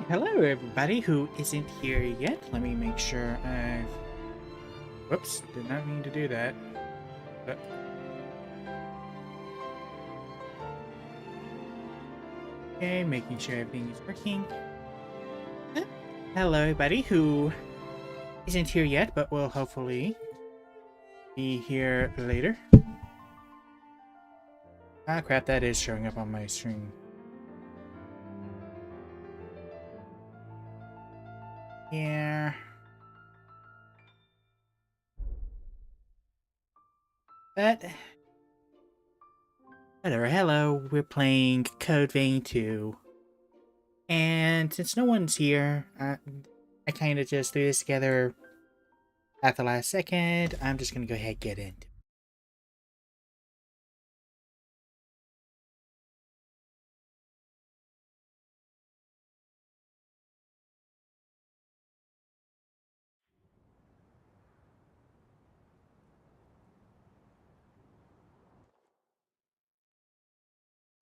Hello, everybody who isn't here yet. Let me make sure I've. Whoops, did not mean to do that. But... Okay, making sure everything is working. Hello, everybody who isn't here yet, but will hopefully be here later. Ah, crap, that is showing up on my screen. Yeah. But whatever, hello, we're playing Code Vein 2. And since no one's here, I kind of just threw this together at the last second. I'm just gonna go ahead and get into it.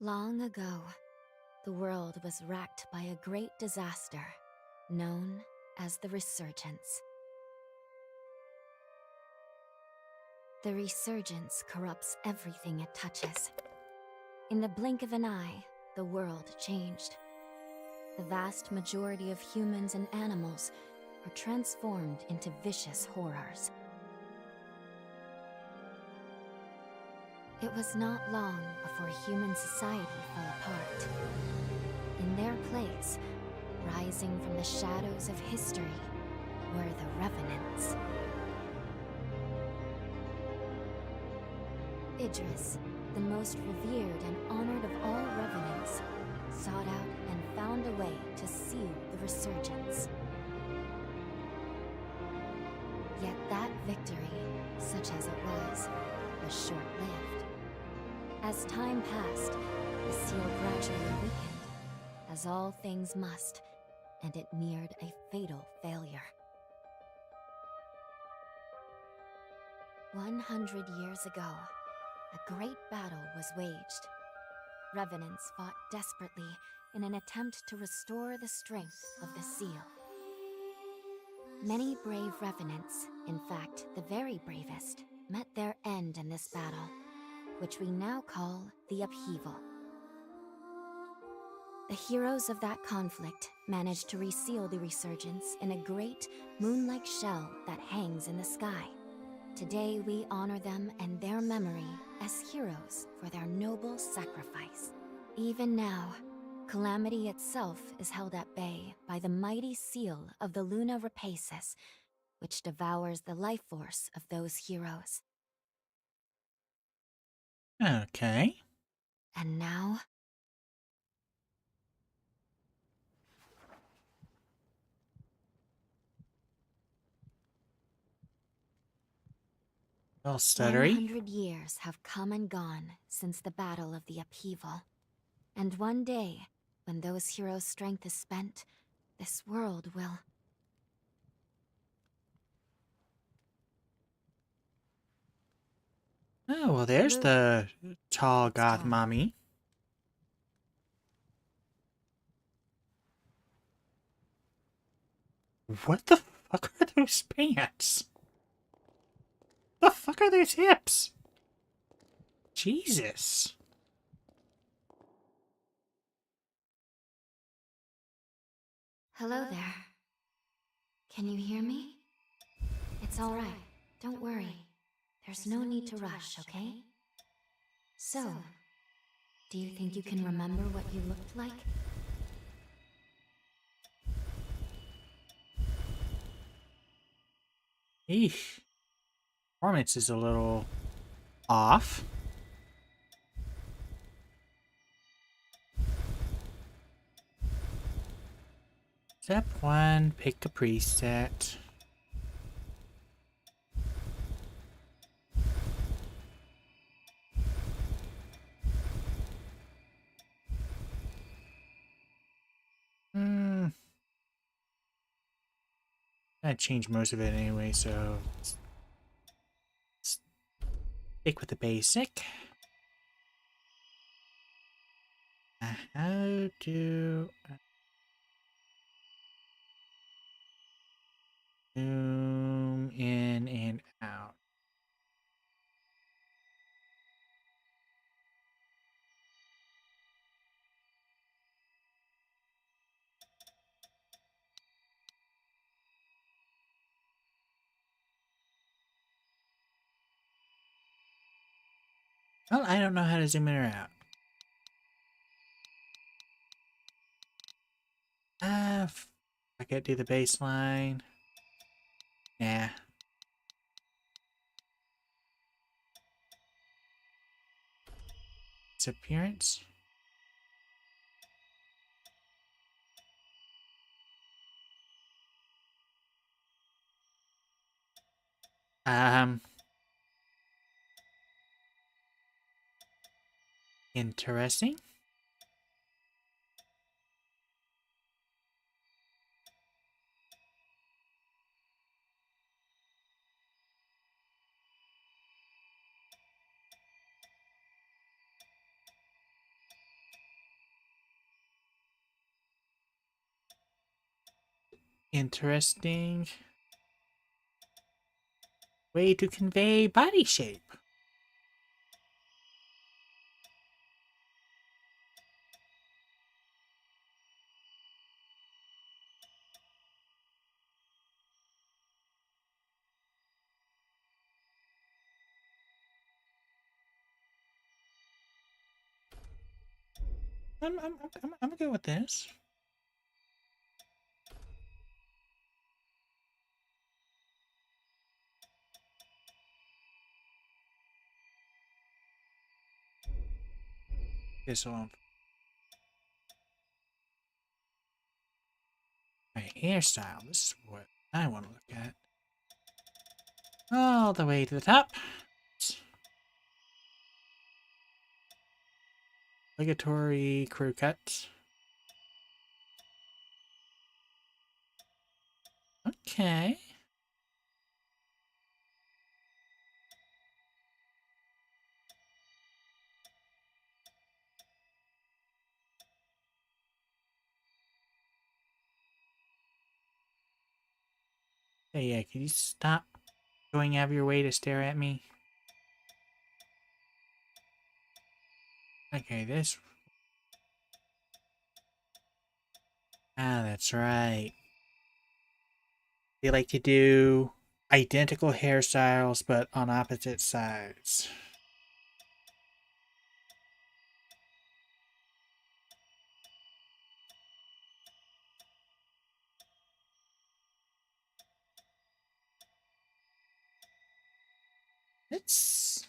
Long ago, the world was racked by a great disaster, known as the Resurgence. The Resurgence corrupts everything it touches. In the blink of an eye, the world changed. The vast majority of humans and animals were transformed into vicious horrors. It was not long before human society fell apart. In their place, rising from the shadows of history, were the Revenants. Idris, the most revered and honored of all Revenants, sought out and found a way to seal the Resurgence. Yet that victory, such as it was short-lived. As time passed, the seal gradually weakened, as all things must, and it neared a fatal failure. 100 years ago, a great battle was waged. Revenants fought desperately in an attempt to restore the strength of the seal. Many brave Revenants, in fact, the very bravest, met their end in this battle, which we now call the Upheaval. The heroes of that conflict managed to reseal the Resurgence in a great, moon-like shell that hangs in the sky. Today we honor them and their memory as heroes for their noble sacrifice. Even now, Calamity itself is held at bay by the mighty seal of the Luna Rapaces, which devours the life force of those heroes. Okay. And now... Well, stuttery. 100 years have come and gone since the Battle of the Upheaval. And one day, when those heroes' strength is spent, this world will... Oh, well, there's the tall goth Stone. mommy. What the fuck are those pants? The fuck are those hips? Jesus. Hello there. Can you hear me? It's all right. Don't worry. There's no need to rush, okay? So, do you think you can remember what you looked like? Eesh. Performance is a little off. Step 1, pick a preset. I changed most of it anyway, so stick with the basic. How do... Well, I don't know how to zoom in or out. I could do the baseline. Nah. Its appearance. Um, Interesting. Interesting way to convey body shape. I'm good with this. Okay, so my hairstyle. This is what I want to look at. All the way to the top. Obligatory crew cut. Okay. Hey, yeah, can you stop going out of your way to stare at me? Okay, this. Ah, that's right. They like to do identical hairstyles, but on opposite sides. It's.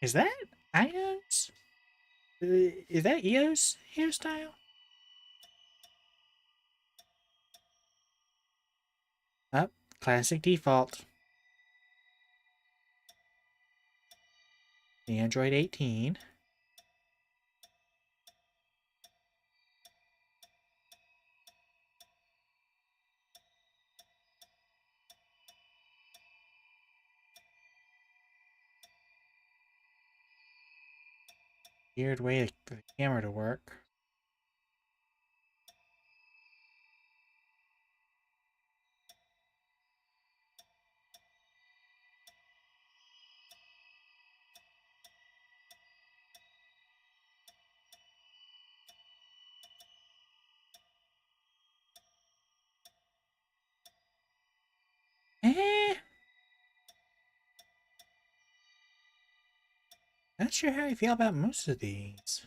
Is that Io's? Is that Io's hairstyle? Up, classic default. The Android 18. Weird way for the camera to work. Eh, not sure how I feel about most of these.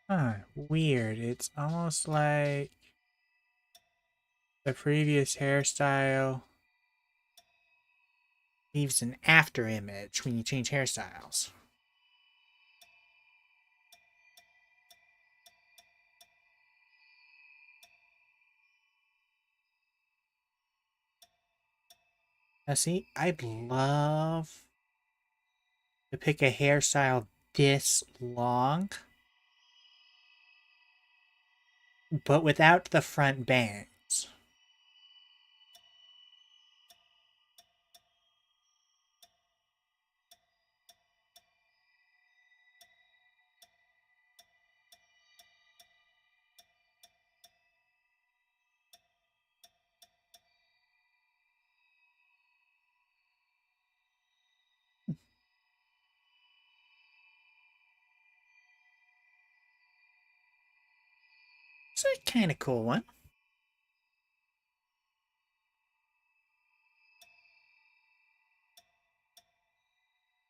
Huh, weird. It's almost like The previous hairstyle leaves an after image when you change hairstyles. Now see, I'd love to pick a hairstyle this long, but without the front bangs. It's a kind of cool one.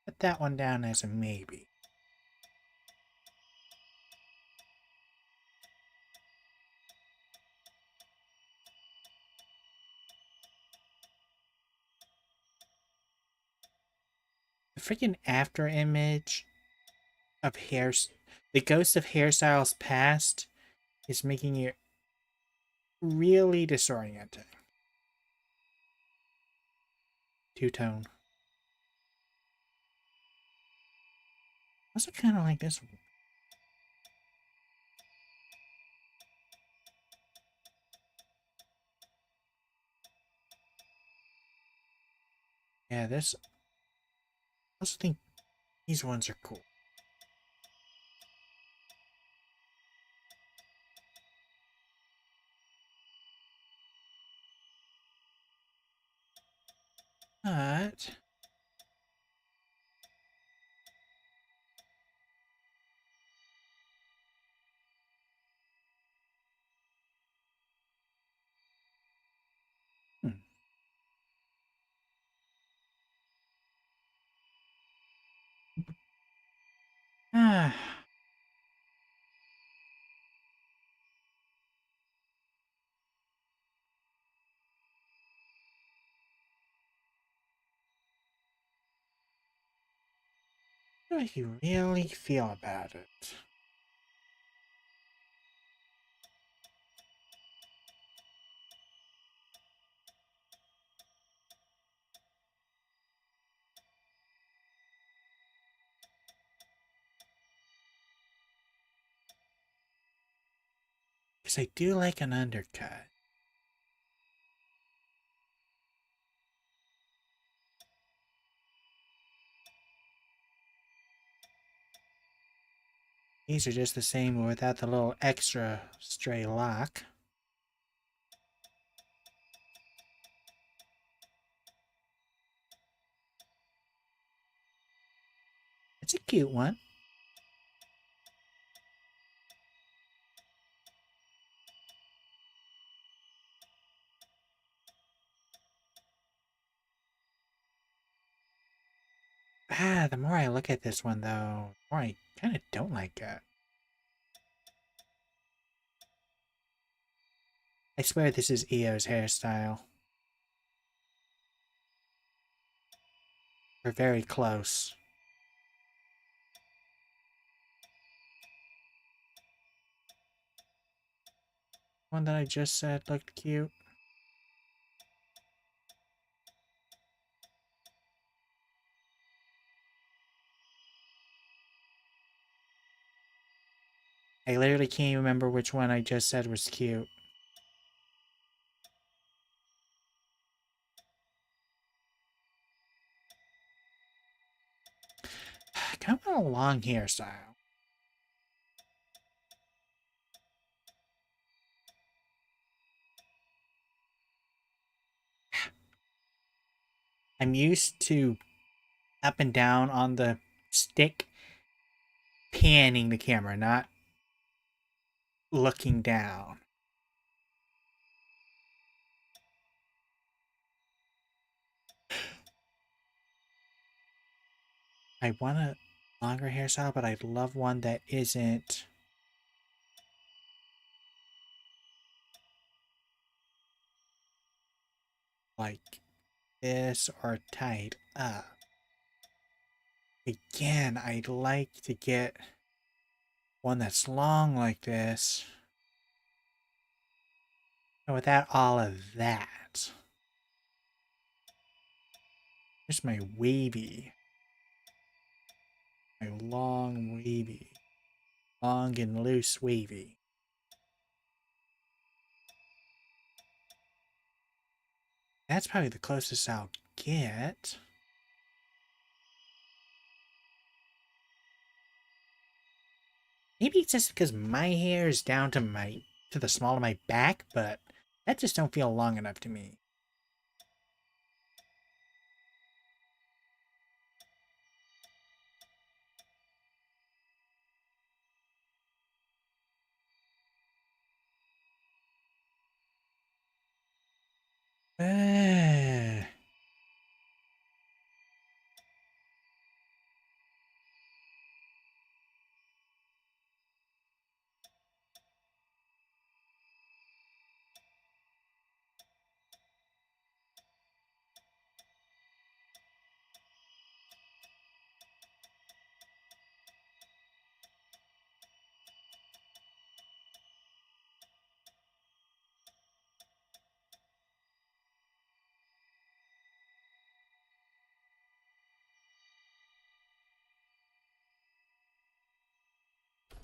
Put that one down as a maybe. The freaking after image of hairs, the ghost of hairstyles past is making it really disorienting. Two-tone. Also kind of like this one. Yeah, this. I also think these ones are cool. But hmm. Ah, how do you really feel about it? Because I do like an undercut. These are just the same without the little extra stray lock. It's a cute one. Ah, the more I look at this one, though, the more I kind of don't like it. I swear this is Eo's hairstyle. We're very close. One that I just said looked cute. I literally can't remember which one I just said was cute. Kind of a long hairstyle. I'm used to up and down on the stick panning the camera, not looking down. I want a longer hairstyle, but I'd love one that isn't like this or tied up. Again, I'd like to get one that's long like this, and without all of that. Here's my wavy. My long wavy. Long and loose wavy. That's probably the closest I'll get. Maybe it's just because my hair is down to the small of my back, but that just don't feel long enough to me. Uh,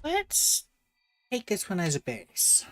let's take this one as a base.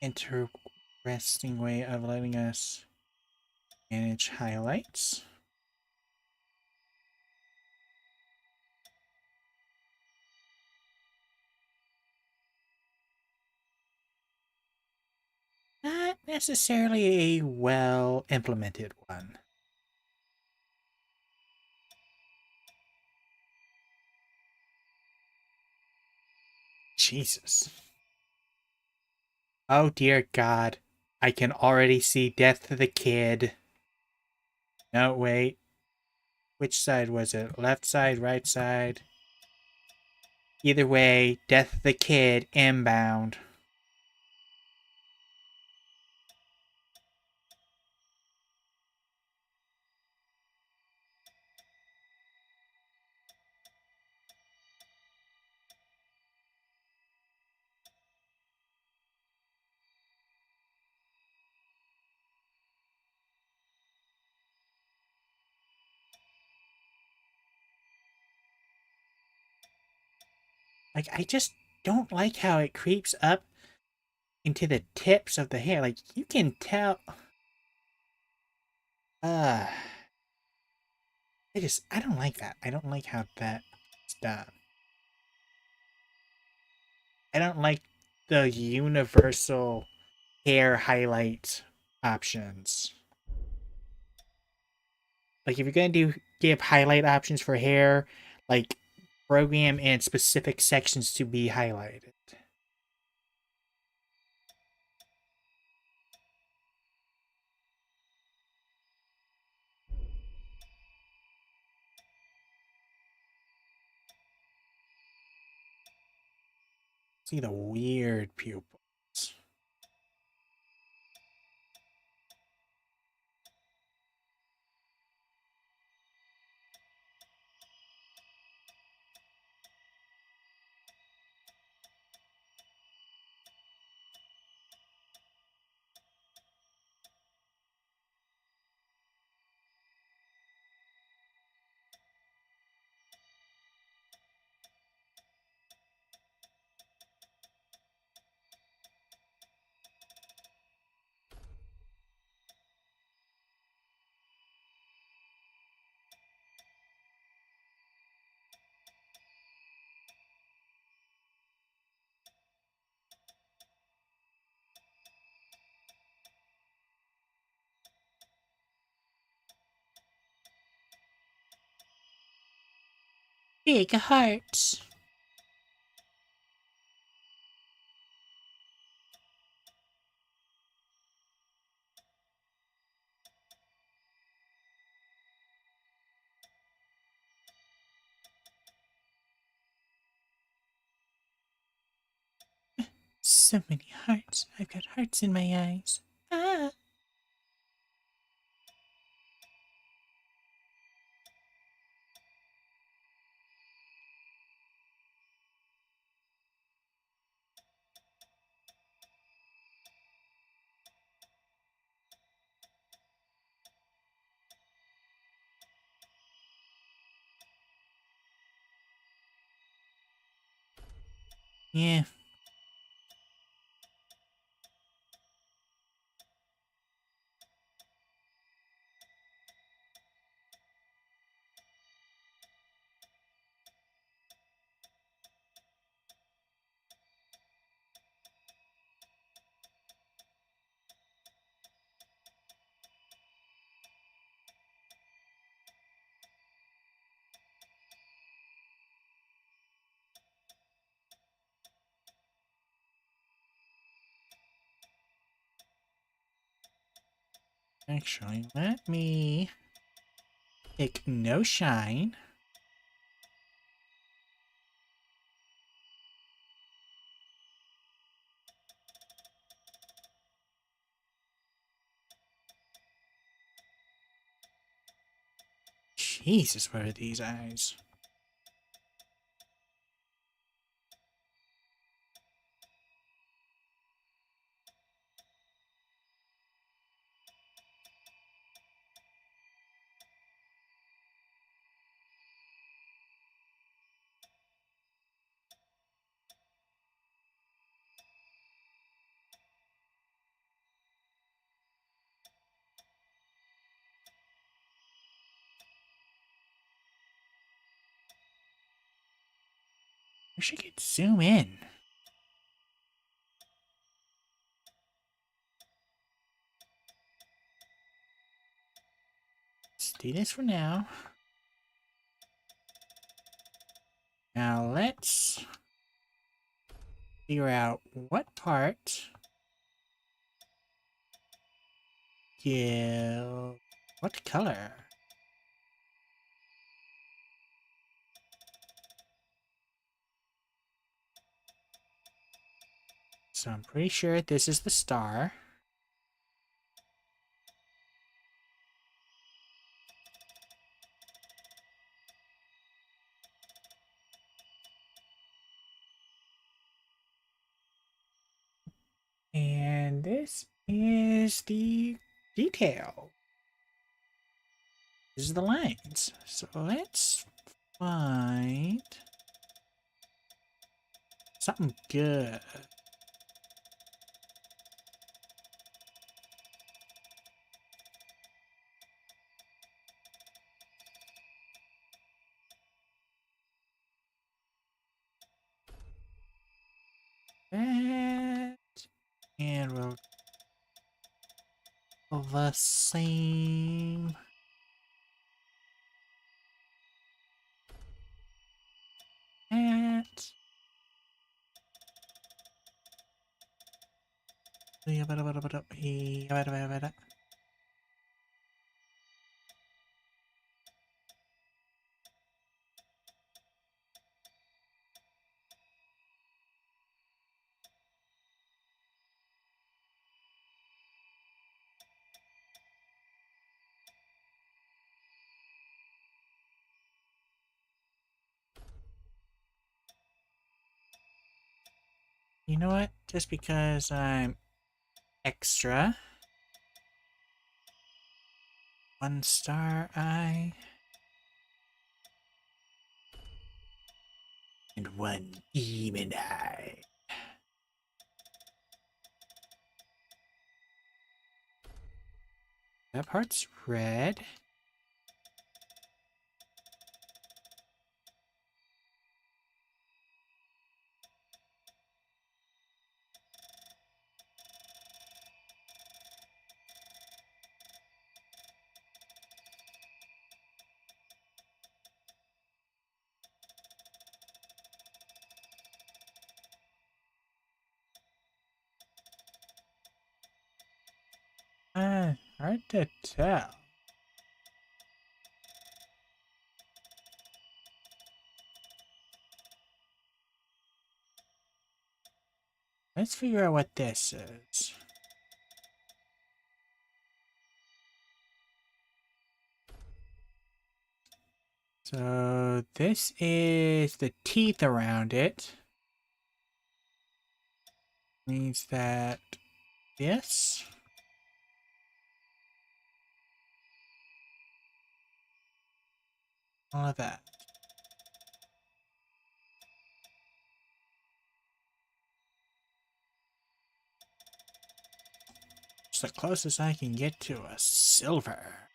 Interesting way of letting us manage highlights. Not necessarily a well implemented one. Jesus. Oh dear God. I can already see death to the kid. No, wait. Which side was it? Left side, right side? Either way, death to the kid, inbound. Like, I just don't like how it creeps up into the tips of the hair. Like, you can tell. Uh, I don't like that. I don't like how that's done. I don't like the universal hair highlight options. Like, if you're gonna give highlight options for hair, like, program in specific sections to be highlighted. See the weird pupils. Big hearts. So many hearts. I've got hearts in my eyes. Ah. Yeah. Actually, let me pick no shine. Jesus, what are these eyes? Wish I could zoom in. Let's do this for now. Now let's figure out what part give what color. So I'm pretty sure this is the star. And this is the detail. This is the lines. So let's find something good. That, and we'll go the same. That. You know what? Just because I'm extra, one star eye and one demon eye. That part's red. Hard to tell. Let's figure out what this is. So this is the teeth around it. Means that this. All of that. It's the closest I can get to a silver.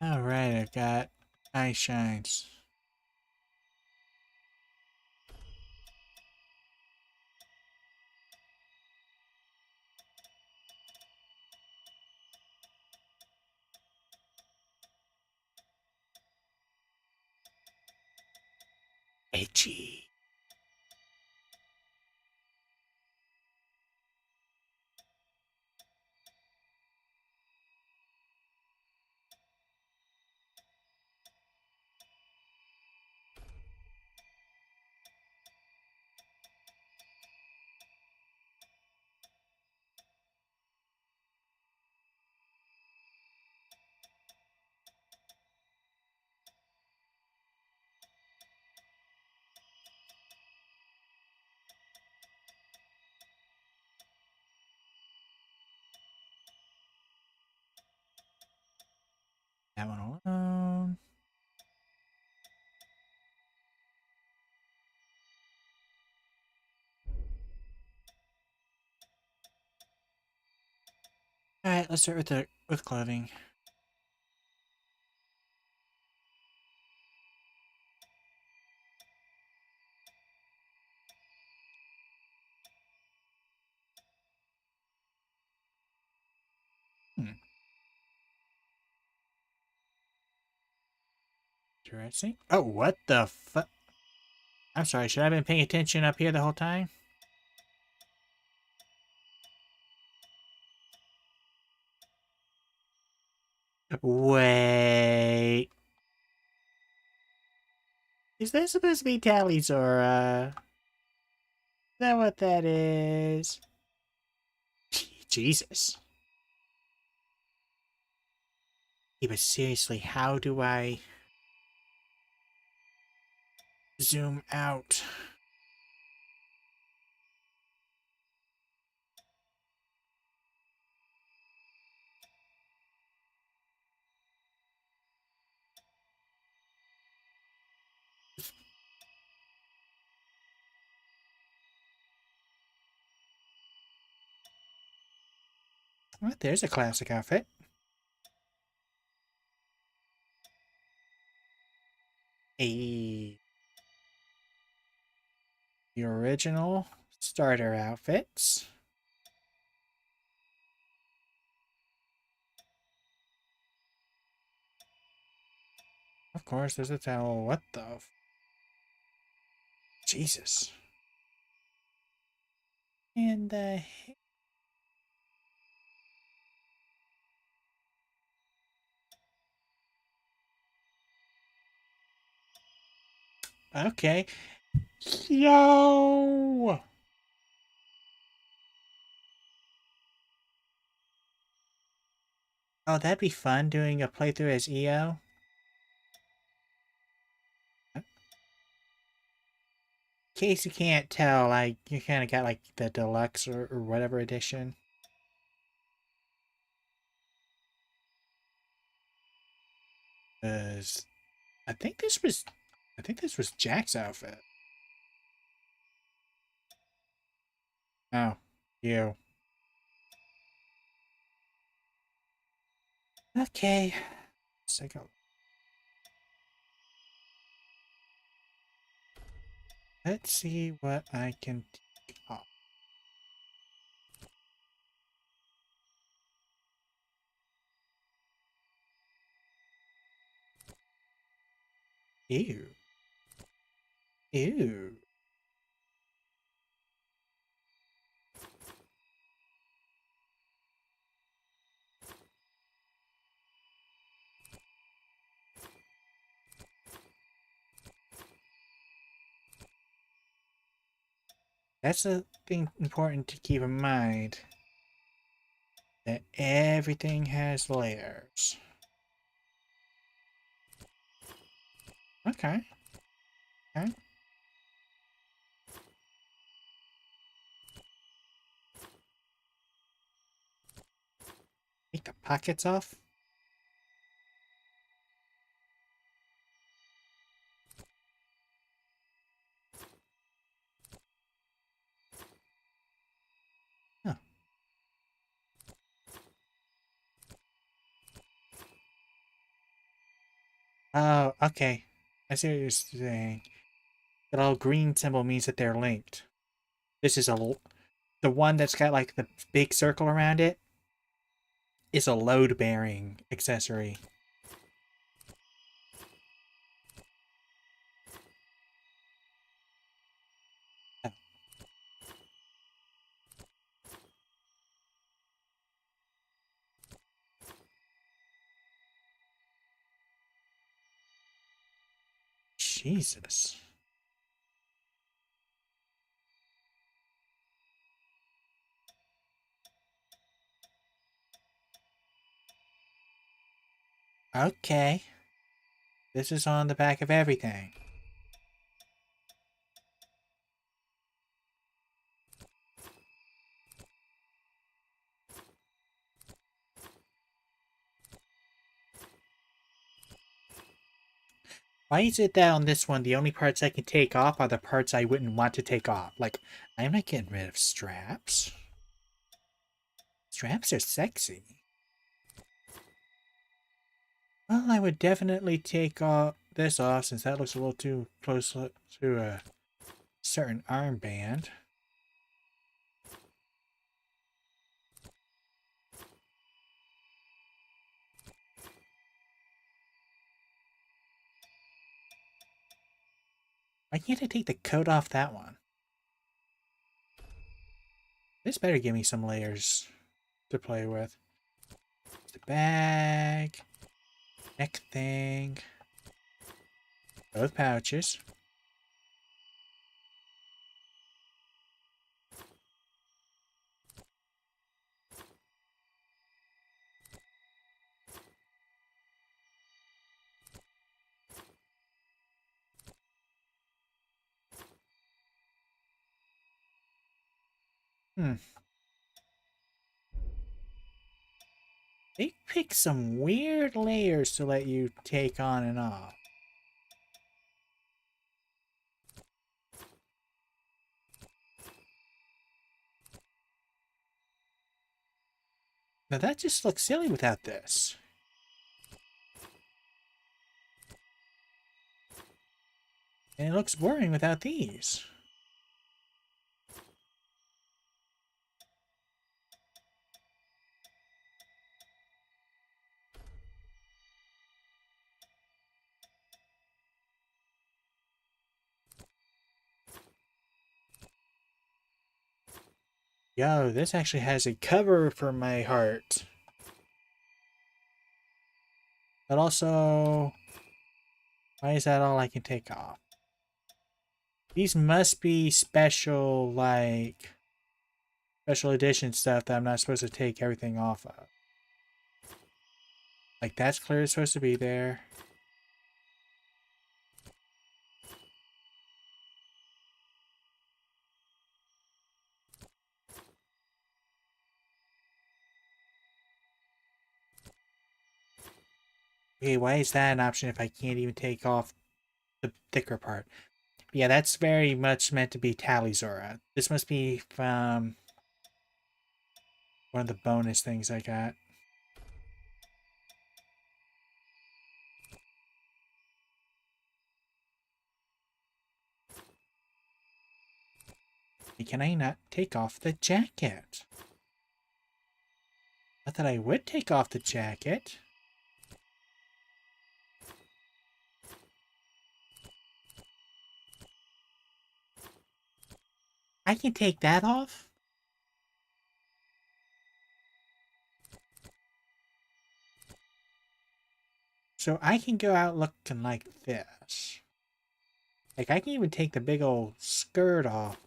Alright, I've got eye shines. Edgy. That one alone. Alright, let's start with clothing. Hmm. Interesting. Oh, what the fuck? I'm sorry, should I have been paying attention up here the whole time? Wait. Is that supposed to be Talizora? Is that what that is? Jesus. Yeah, but seriously, how do I zoom out? Well, there's a classic outfit. A the original starter outfits. Of course, there's a towel. What the? Jesus. And okay. Yo! Oh, that'd be fun doing a playthrough as EO. In case you can't tell, like, you kind of got like the deluxe or whatever edition. Cause I think this was, I think this was Jack's outfit. Oh, you. Okay. Let's see what I can take off. Ew. Ew. That's a thing important to keep in mind. That everything has layers. Okay. Okay. Take the pockets off. Huh. Oh, okay. I see what you're saying. That little green symbol means that they're linked. This is the one that's got like the big circle around it is a load-bearing accessory. Oh, Jesus. Okay. This is on the back of everything. Why is it that on this one, the only parts I can take off are the parts I wouldn't want to take off? Like, I'm not getting rid of straps. Straps are sexy. Well, I would definitely take this off since that looks a little too close to a certain armband. Why can't I take the coat off that one? This better give me some layers to play with. The bag, neck thing, both pouches. Hmm. They pick some weird layers to let you take on and off. Now that just looks silly without this. And it looks boring without these. Yo, this actually has a cover for my heart. But also, why is that all I can take off? These must be special, like, special edition stuff that I'm not supposed to take everything off of. Like, that's clearly supposed to be there. Okay, why is that an option if I can't even take off the thicker part? Yeah, that's very much meant to be Talizora. This must be from One of the bonus things I got. Can I not take off the jacket? Not that I would take off the jacket. I can take that off? So I can go out looking like this. Like, I can even take the big old skirt off,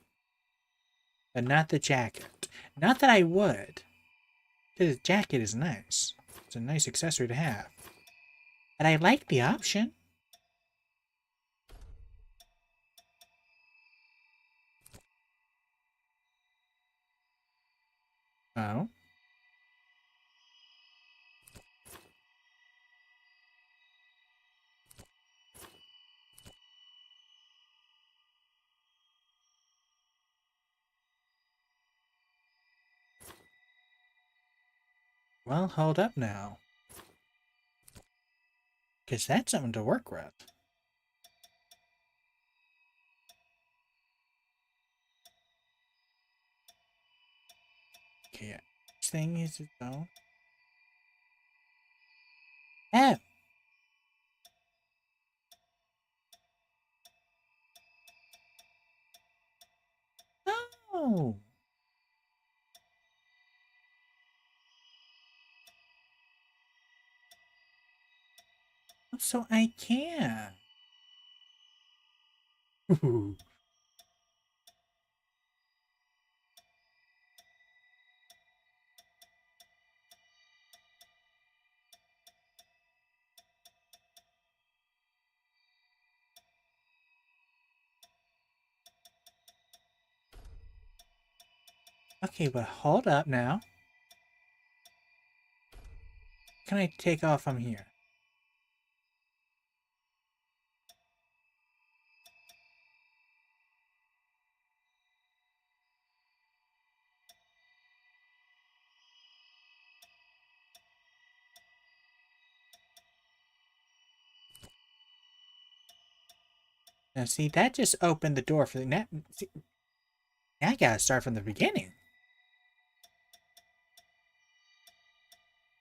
but not the jacket. Not that I would. The jacket is nice. It's a nice accessory to have. And I like the option. Oh. Well, hold up now. Because that's something to work with. Okay, yeah. This thing is its own. Oh! Oh! So I can. Okay, but hold up now. Can I take off from here? Now, see, that just opened the door for the... Now, see, now I gotta start from the beginning.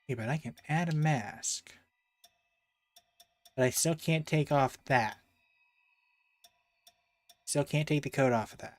Okay, but I can add a mask. But I still can't take off that. Still can't take the coat off of that.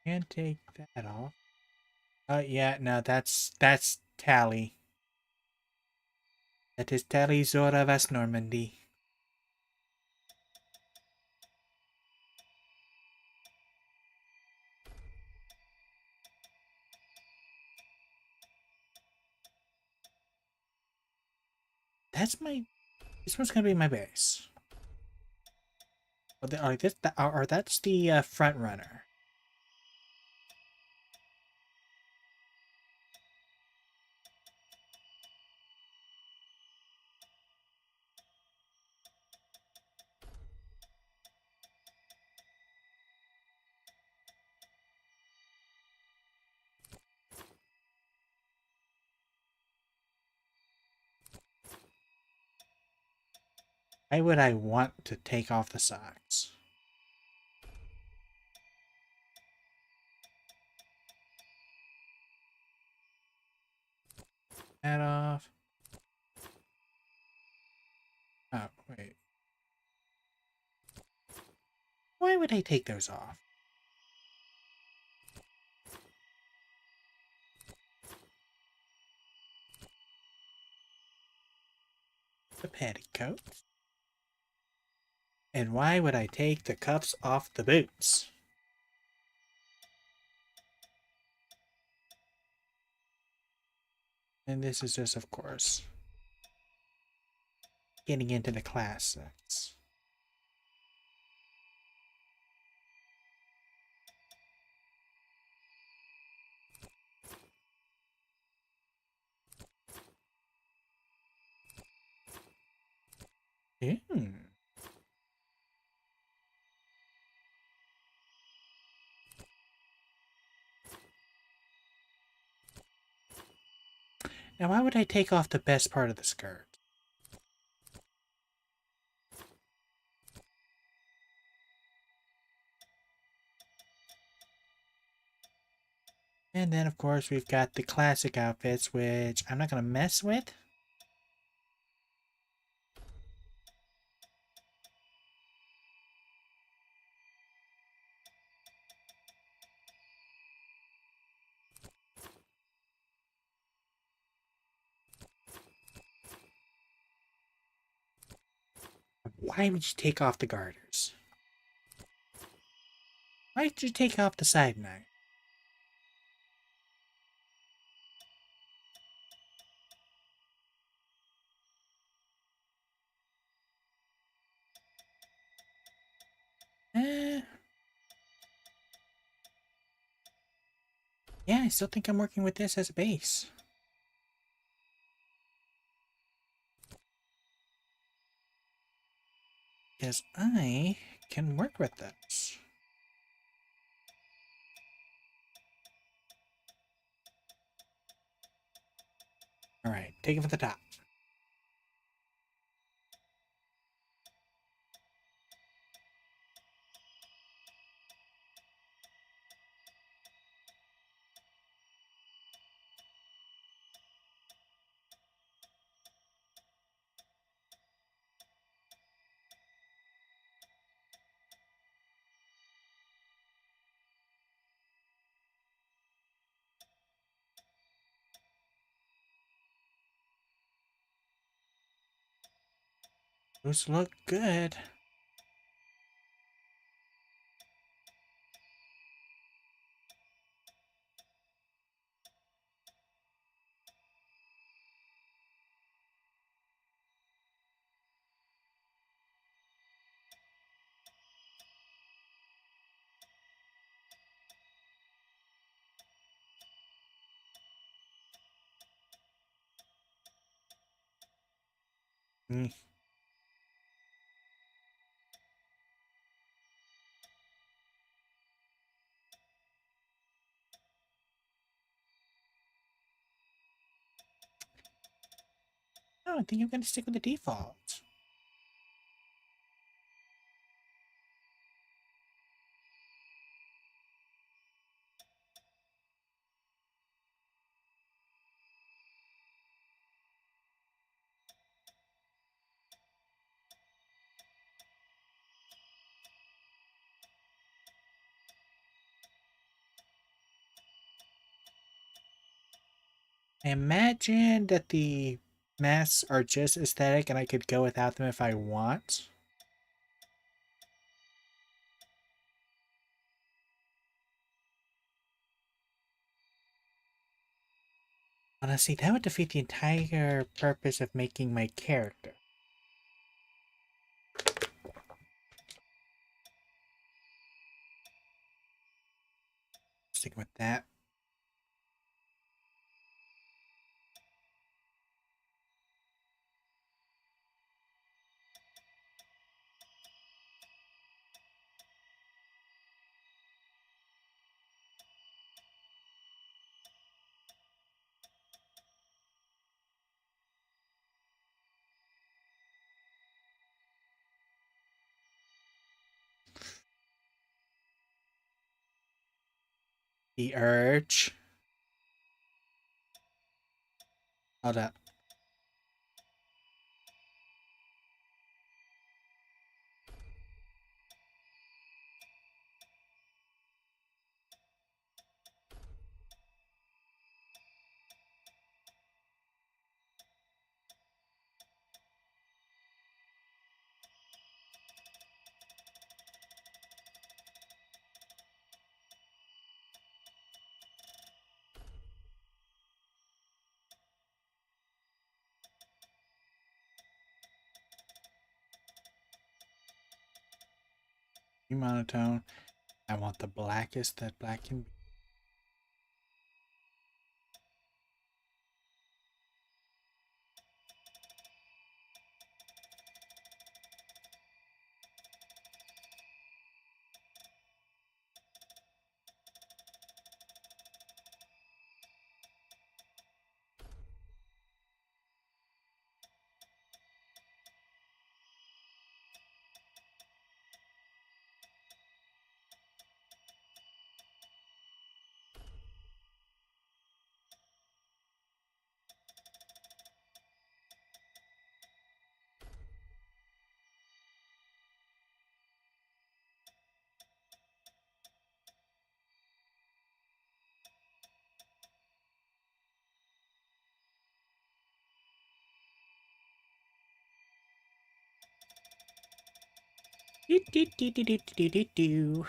Can't take that off. Yeah, no, that's Tally. That is Tally Zora West Normandy. That's my... This one's gonna be my base. Or that's the front runner. Why would I want to take off the socks? That off. Oh, wait. Why would I take those off? The petticoat. And why would I take the cuffs off the boots? And this is just, of course, getting into the classics. Hmm. Now, why would I take off the best part of the skirt? And then, of course, we've got the classic outfits, which I'm not going to mess with. Why would you take off the garters? Why did you take off the side knife? Eh, yeah, I still think I'm working with this as a base. Because I can work with this. Alright, take it from the top. Those look good. Mm. No, I think I'm going to stick with the default. I imagine that the masks are just aesthetic and I could go without them if I want. Honestly, that would defeat the entire purpose of making my character. Stick with that. The urge. Hold up. Be monotone. I want the blackest that black can be. Do, do, do, do, do, do, do, do.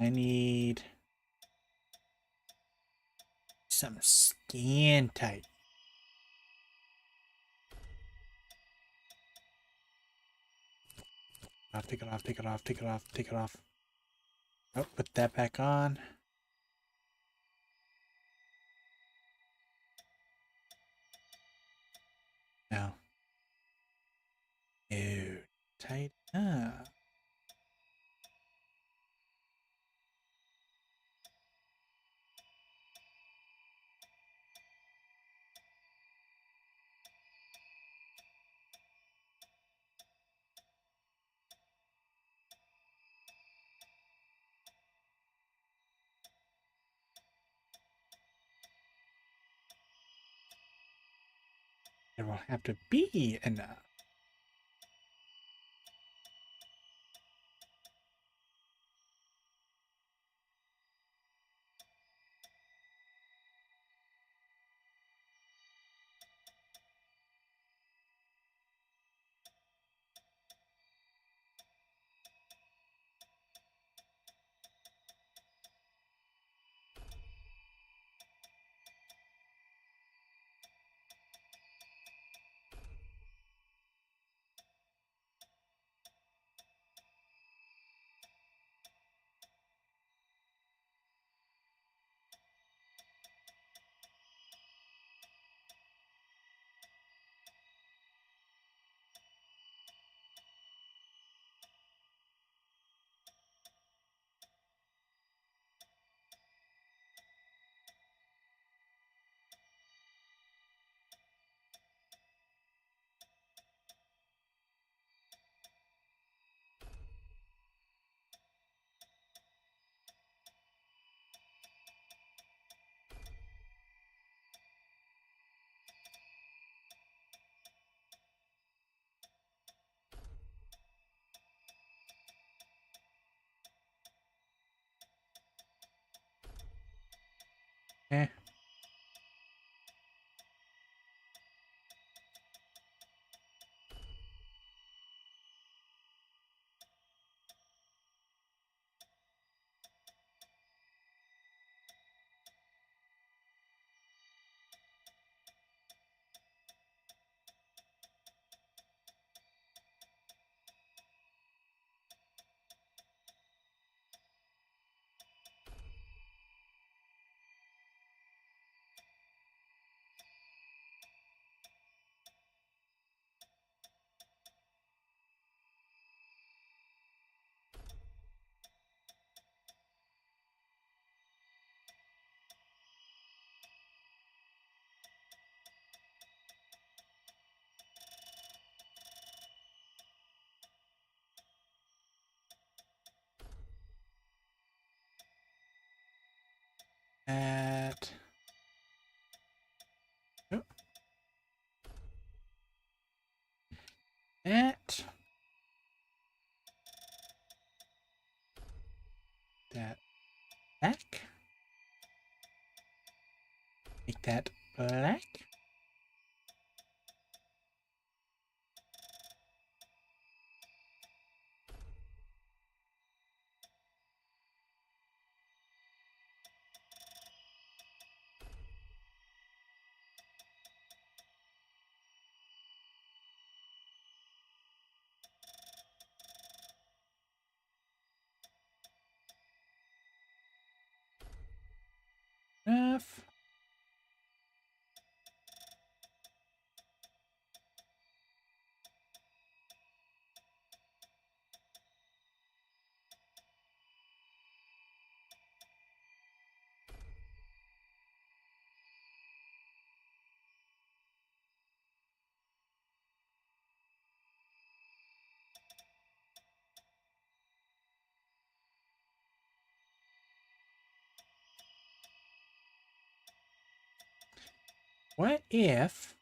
I need some skin tight. Take it off, take it off, take it off, take it off. Oh, put that back on. Now. Ew. Tight up. There will have to be enough. Eh. Make that black. Enough. What if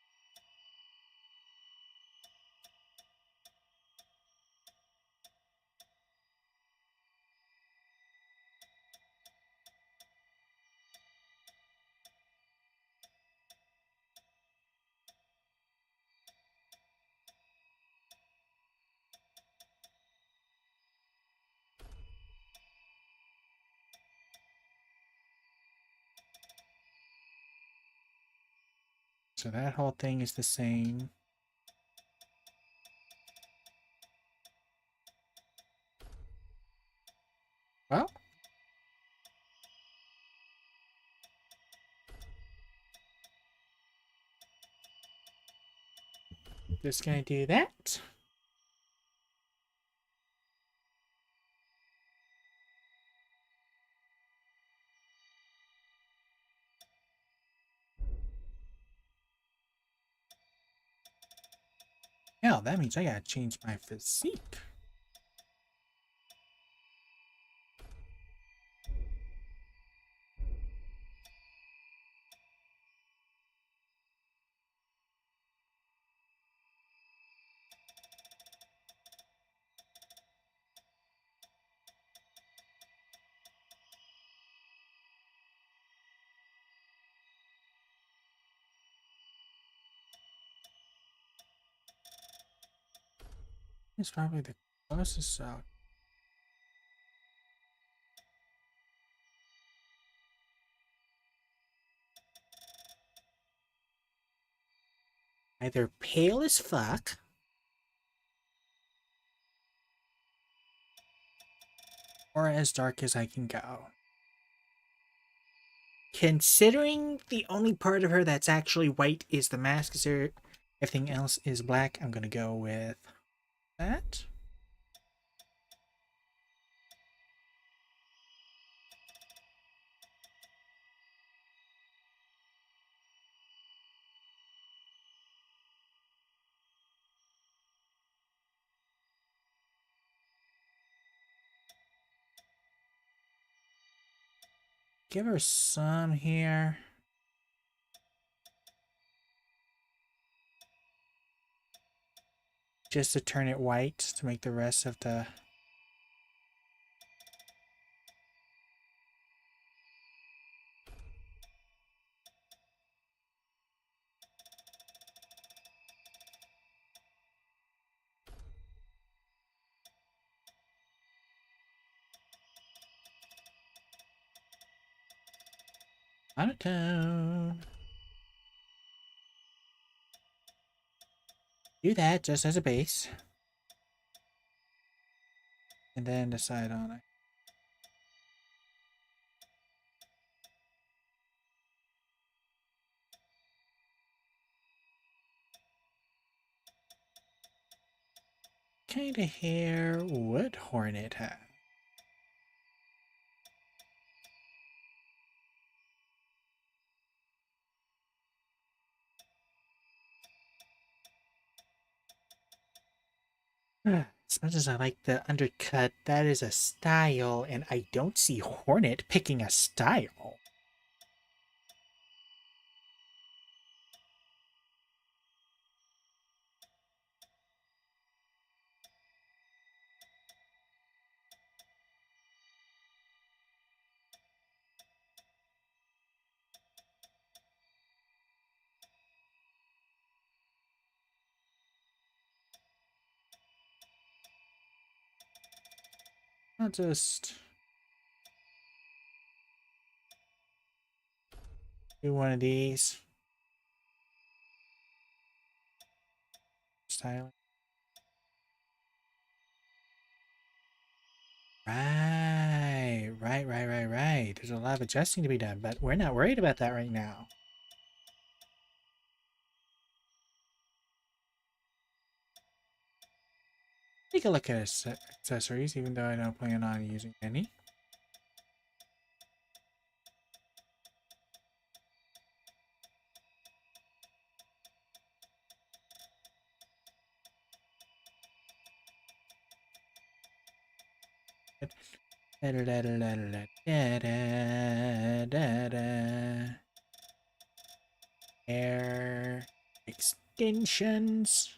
so that whole thing is the same. Well, just gonna do that. Hell, that means I gotta change my physique. It's probably the closest out. Either pale as fuck or as dark as I can go. Considering the only part of her that's actually white is the mask, everything else is black, I'm gonna go with that. Give her some here. Just to turn it white to make the rest of the... monotone. Do that just as a base. And then decide on it. Kind of hair would Hornet have? As much as I like the undercut, that is a style, and I don't see Hornet picking a style. I'll just do one of these. Styling. Right. There's a lot of adjusting to be done, but we're not worried about that right now. Take a look at accessories, even though I don't plan on using any. Air extensions.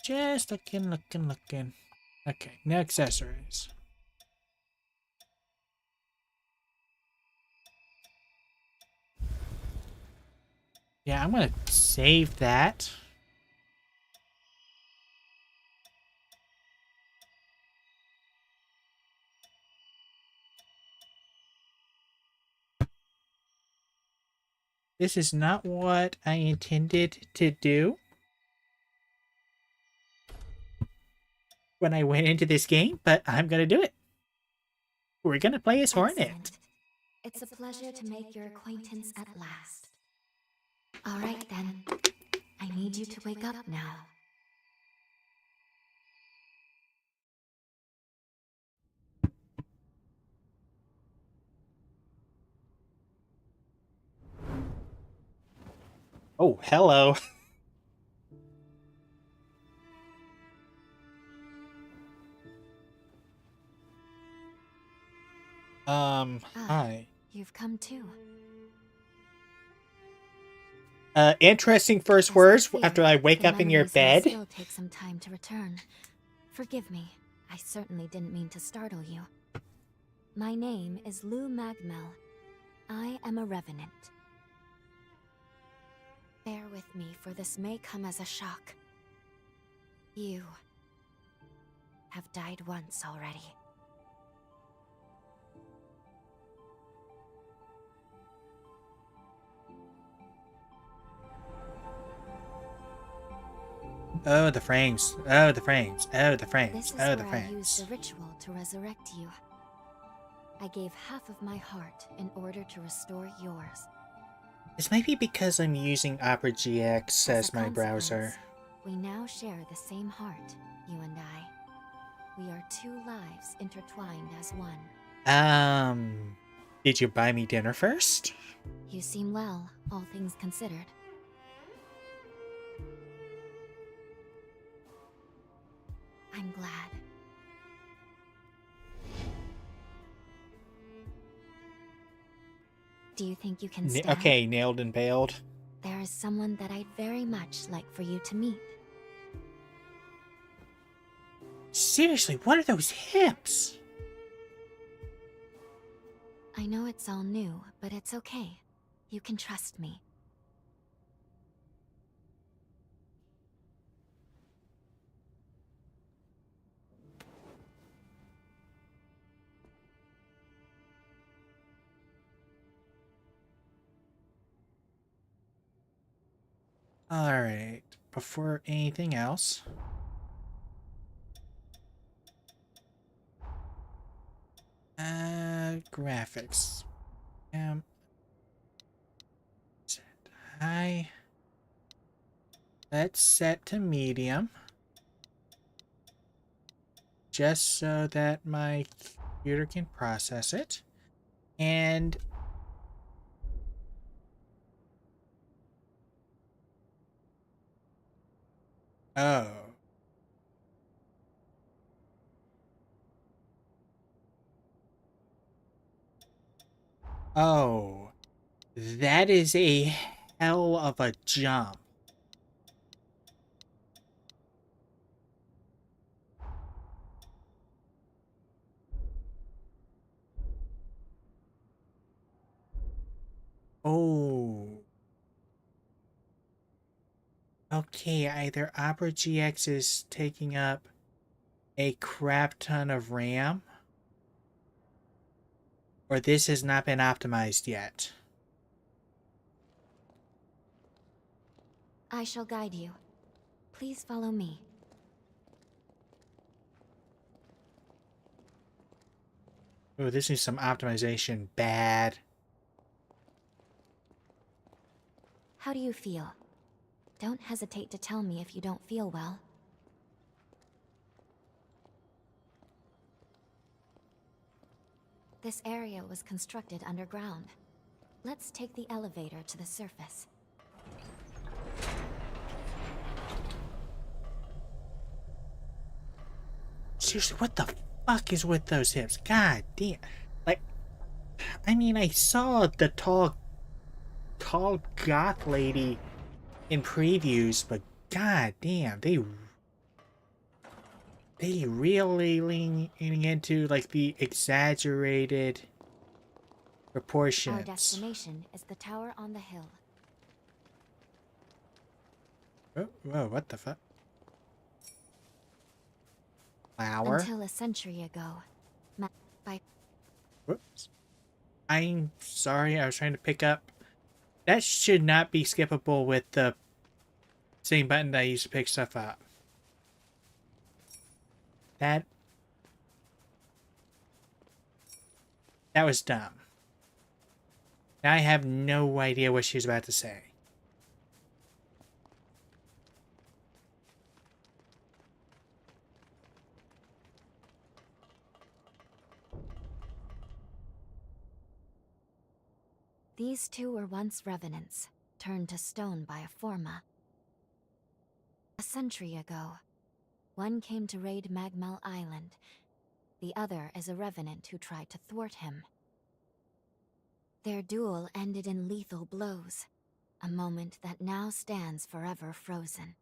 Just looking. Okay, no accessories. Yeah, I'm gonna save that. This is not what I intended to do when I went into this game, but I'm gonna do it. We're gonna play as Hornet. Excellent. It's a pleasure to make your acquaintance at last. All right, then. I need you to wake up now. Oh, hello. Hi. You've come too. Interesting first words after I wake up in your bed. Will still take some time to return. Forgive me. I certainly didn't mean to startle you. My name is Lou Magmel. I am a revenant. Bear with me, for this may come as a shock. You have died once already. Oh, the frames. Oh, the frames. Oh, the frames. This is Oh, where the I frames. used the ritual to resurrect you. I gave half of my heart in order to restore yours. This might be because I'm using Opera GX as my browser. We now share the same heart, you and I. We are two lives intertwined as one. Did you buy me dinner first? You seem well, all things considered. I'm glad. Do you think you can stand? Okay, nailed and bailed. There is someone that I'd very much like for you to meet. Seriously, what are those hips? I know it's all new, but it's okay. You can trust me. Alright, before anything else... graphics. Set high. Let's set to medium. Just so that my computer can process it. And... oh. Oh, that is a hell of a jump. Oh. Okay, either Opera GX is taking up a crap ton of RAM, or this has not been optimized yet. I shall guide you. Please follow me. Oh, this needs some optimization. Bad. How do you feel? Don't hesitate to tell me if you don't feel well. This area was constructed underground. Let's take the elevator to the surface. Seriously, what the fuck is with those hips? God damn. Like, I mean, I saw the tall goth lady in previews, but god damn, they really leaning into like the exaggerated Our proportions. destination is the tower on the hill. Oh, whoa, what the fuck? Flower? Until a century ago, by Whoops. I'm sorry, I was trying to pick up. That should not be skippable with the same button that I used to pick stuff up. That was dumb. Now I have no idea what she was about to say. These two were once revenants, turned to stone by a forma. A century ago, one came to raid Magmel Island. The other is a revenant who tried to thwart him. Their duel ended in lethal blows, a moment that now stands forever frozen.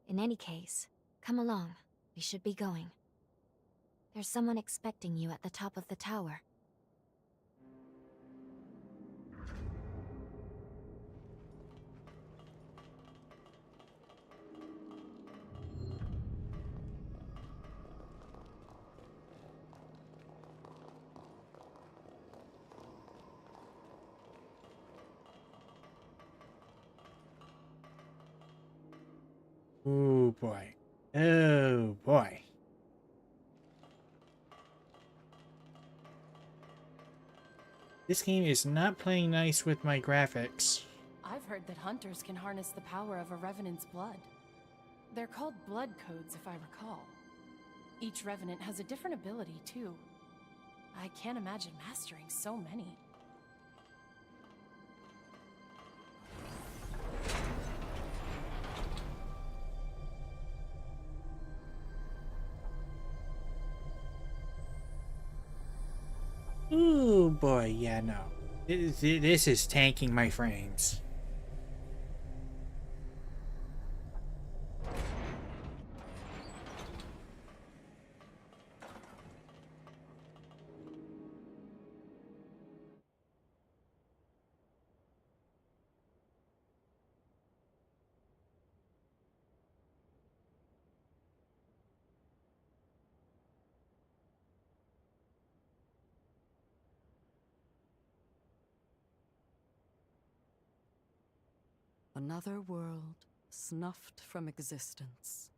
In any case, come along. We should be going. There's someone expecting you at the top of the tower. Oh boy. Oh boy. This game is not playing nice with my graphics. I've heard that hunters can harness the power of a revenant's blood. They're called blood codes, if I recall. Each revenant has a different ability, too. I can't imagine mastering so many. Oh boy, yeah, no. This is tanking my frames. Another world snuffed from existence.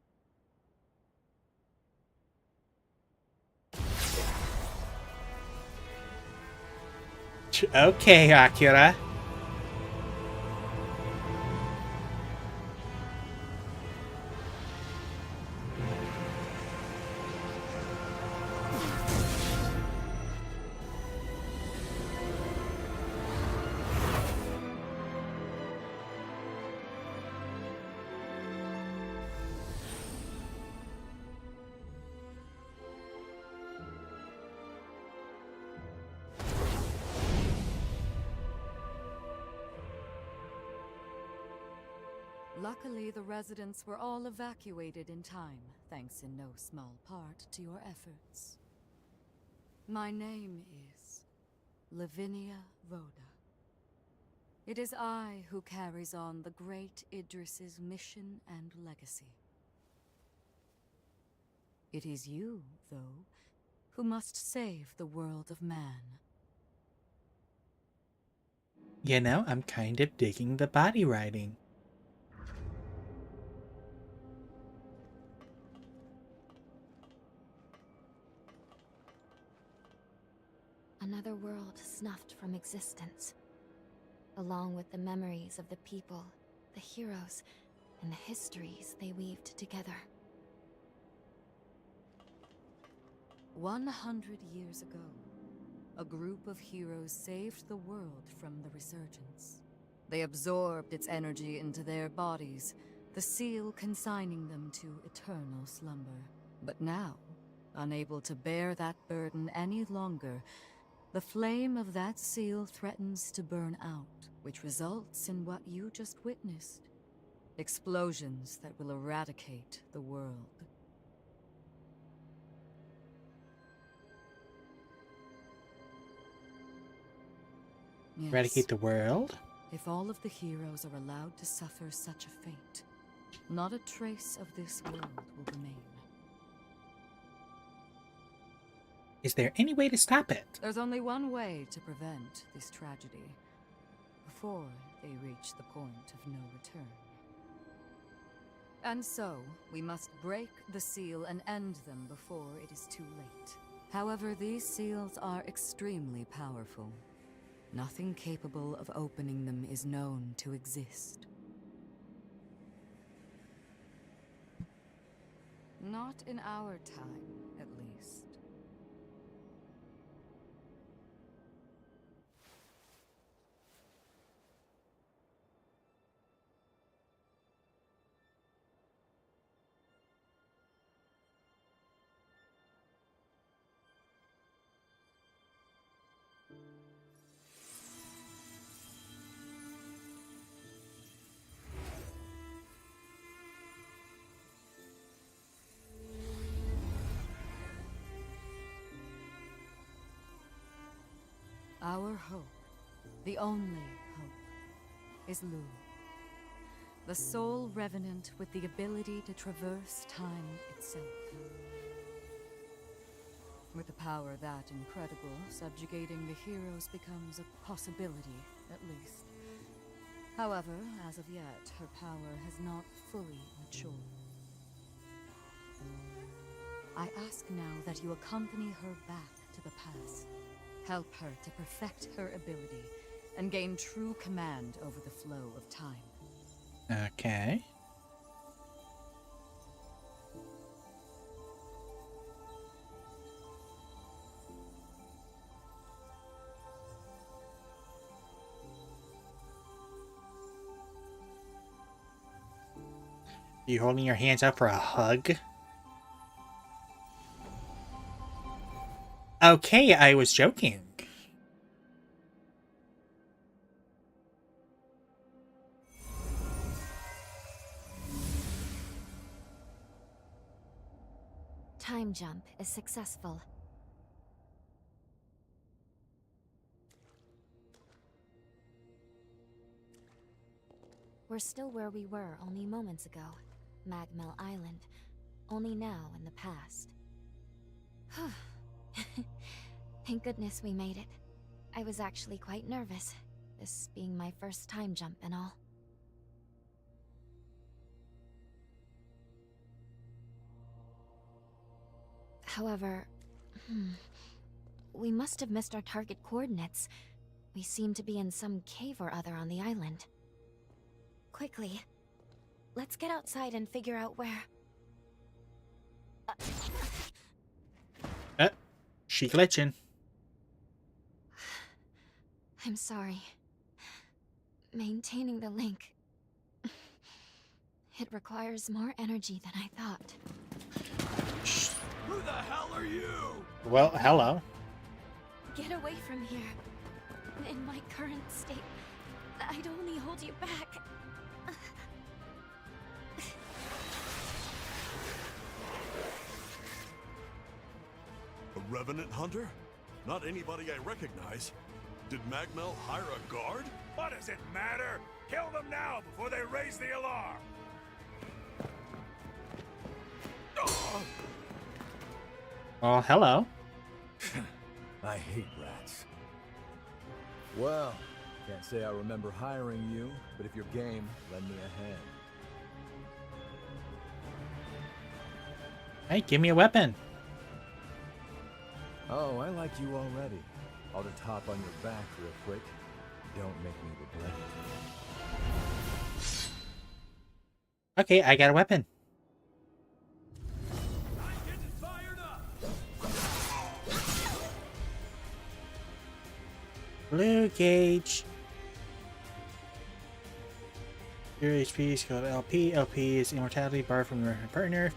Okay, Akira. Luckily, the residents were all evacuated in time, thanks in no small part to your efforts. My name is Lavinia Rhoda. It is I who carries on the great Idris's mission and legacy. It is you, though, who must save the world of man. You know, I'm kind of digging the body writing. Another world snuffed from existence, along with the memories of the people, the heroes, and the histories they weaved together. 100 years ago, a group of heroes saved the world from the resurgence. They absorbed its energy into their bodies, the seal consigning them to eternal slumber. But now, unable to bear that burden any longer, the flame of that seal threatens to burn out, which results in what you just witnessed. Explosions that will eradicate the world. Yes. Eradicate the world? If all of the heroes are allowed to suffer such a fate, not a trace of this world will remain. Is there any way to stop it? There's only one way to prevent this tragedy, before they reach the point of no return. And so, we must break the seal and end them before it is too late. However, these seals are extremely powerful. Nothing capable of opening them is known to exist. Not in our time, at least. Our hope, the only hope, is Lu. The sole revenant with the ability to traverse time itself. With a power that incredible, subjugating the heroes becomes a possibility, at least. However, as of yet, her power has not fully matured. I ask now that you accompany her back to the past. Help her to perfect her ability and gain true command over the flow of time. Okay. You holding your hands up for a hug? Okay, I was joking. Time jump is successful. We're still where we were only moments ago. Magmel Island. Only now in the past. Thank goodness we made it. I was actually quite nervous, this being my first time jump and all. However, we must have missed our target coordinates. We seem to be in some cave or other on the island. Quickly, let's get outside and figure out where... She glitching. I'm sorry. Maintaining the link... It requires more energy than I thought. Who the hell are you? Well, hello. Get away from here. In my current state, I'd only hold you back. A revenant hunter? Not anybody I recognize. Did Magmel hire a guard? What does it matter? Kill them now before they raise the alarm! Oh, hello. I hate rats. Well, can't say I remember hiring you, but if you're game, lend me a hand. Hey, give me a weapon. Oh, I like you already. I'll just hop on your back real quick. Don't make me regret it. Okay, I got a weapon. I'm getting fired up! Blue gauge. Your HP is called LP. LP is immortality bar from your partner.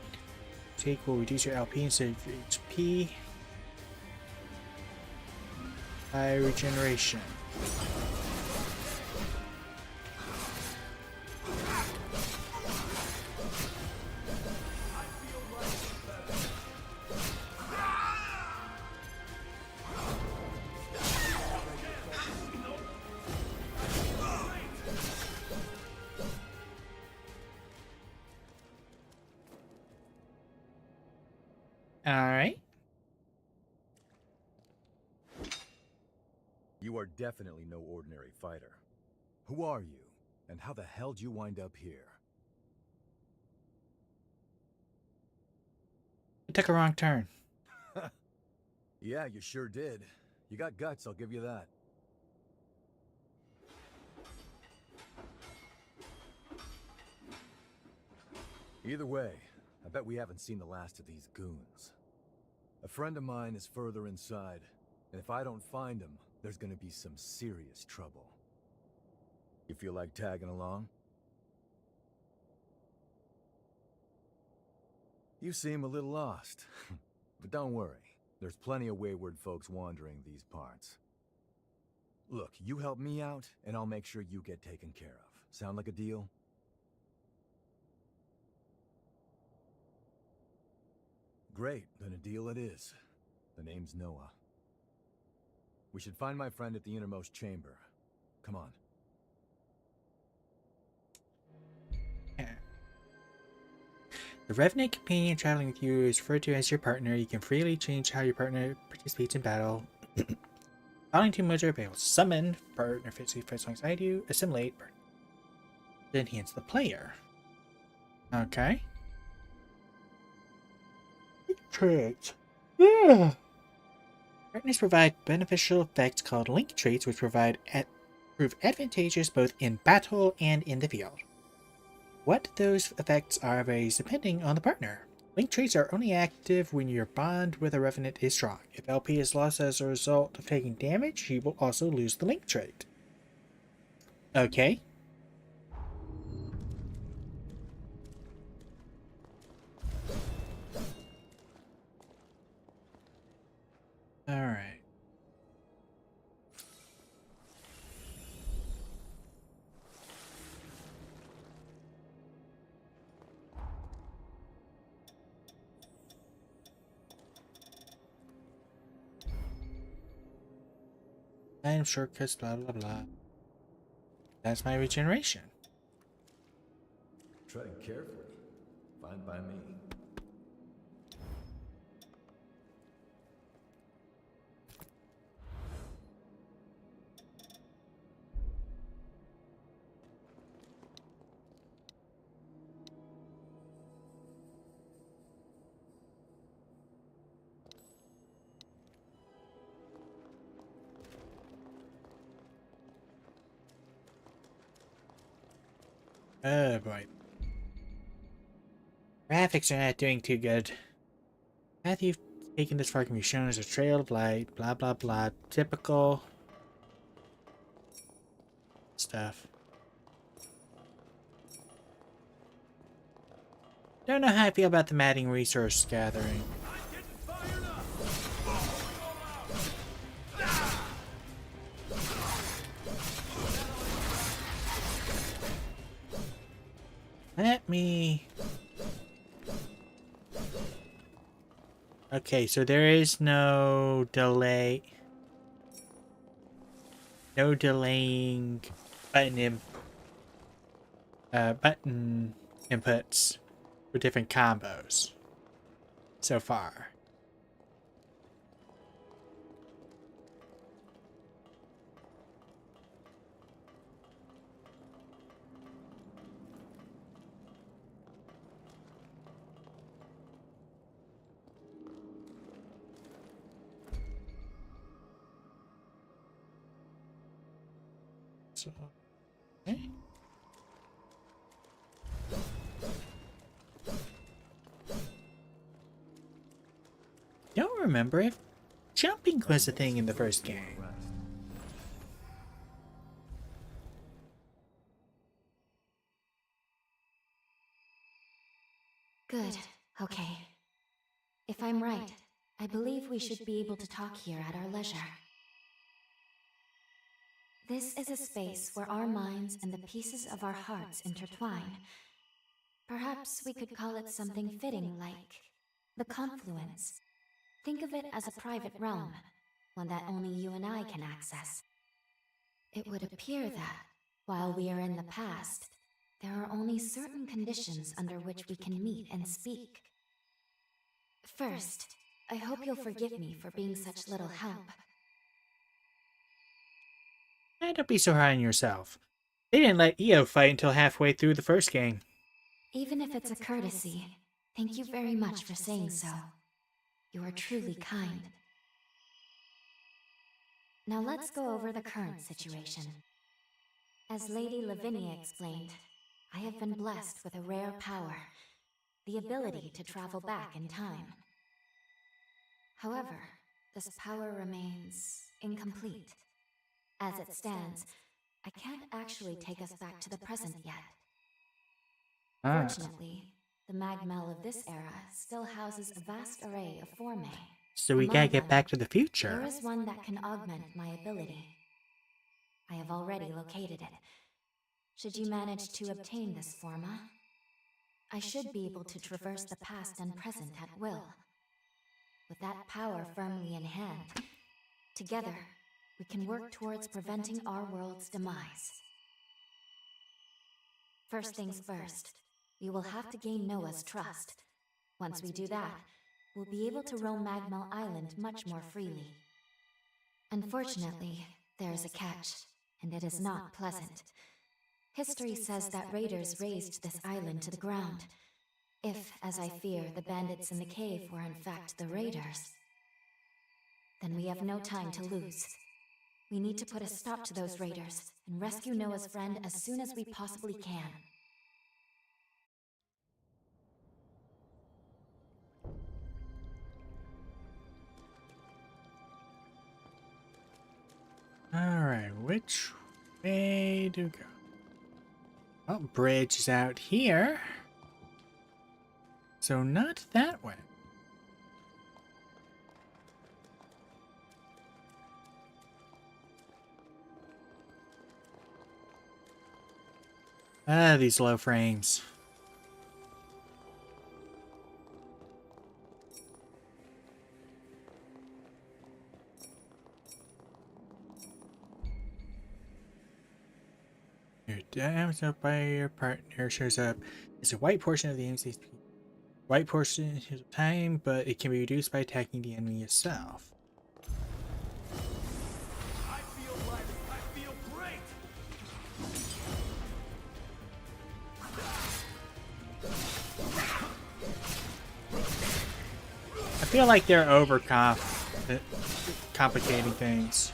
Take will reduce your LP instead of your HP. High regeneration. Alright. You are definitely no ordinary fighter. Who are you? And how the hell did you wind up here? I took a wrong turn. Yeah, you sure did. You got guts, I'll give you that. Either way, I bet we haven't seen the last of these goons. A friend of mine is further inside, and if I don't find him, there's gonna be some serious trouble. You feel like tagging along? You seem a little lost, but don't worry. There's plenty of wayward folks wandering these parts. Look, you help me out, and I'll make sure you get taken care of. Sound like a deal? Great, then a deal it is. The name's Noah. We should find my friend at the innermost chamber. Come on. The Revenant companion traveling with you is referred to as your partner. You can freely change how your partner participates in battle. Following two modes are available. Summon, partner physically fights alongside you. Assimilate, to enhance the player. Okay. Traits. Yeah. Partners provide beneficial effects called link traits, which prove advantageous both in battle and in the field. What those effects are varies depending on the partner. Link traits are only active when your bond with a Revenant is strong. If LP is lost as a result of taking damage, he will also lose the link trait. Okay. Alright. Time shortcuts, blah blah blah. That's my regeneration. Treading carefully. Fine by me. Oh boy. Graphics are not doing too good. Path you've taken this far can be shown as a trail of light, blah blah blah. Typical stuff. Don't know how I feel about the matting resource gathering. Let me... Okay, so there is no delay. No delaying button inputs for different combos so far. So, okay. Don't remember if jumping was a thing in the first game. Good. Okay. If I'm right, I believe we should be able to talk here at our leisure. This is a space where our minds and the pieces of our hearts intertwine. Perhaps we could call it something fitting like the confluence. Think of it as a private realm, one that only you and I can access. It would appear that, while we are in the past, there are only certain conditions under which we can meet and speak. First, I hope you'll forgive me for being such little help. Don't be so hard on yourself. They didn't let Io fight until halfway through the first game. Even if it's a courtesy, thank you very much for saying so. You are truly kind. Now let's go over the current situation. As Lady Lavinia explained, I have been blessed with a rare power, the ability to travel back in time. However, this power remains incomplete. As it stands, I can't actually take us back to the present yet. Fortunately, the Magmel of this era still houses a vast array of formae. So we gotta get back to the There future. is one that can augment my ability. I have already located it. Should you manage to obtain this forma, I should be able to traverse the past and present at will. With that power firmly in hand, together, we can work towards preventing our world's demise. First things first, we will have to gain Noah's trust. Once we do that, we'll be able to roam Magmel Island much more freely. Unfortunately, there is a catch, and it is not pleasant. History says that raiders razed this island to the ground. If, as I fear, the bandits in the cave were in fact the raiders, then we have no time to lose. We need to put a stop to those raiders and rescue Noah's friend as soon as we possibly can. Alright, which way to go? Oh, bridge is out here. So not that way. Ah, these low frames. Your damage up by your partner shows up. It's a white portion of the enemy's white portion of time, but it can be reduced by attacking the enemy itself. I feel great! I feel like they're complicating things.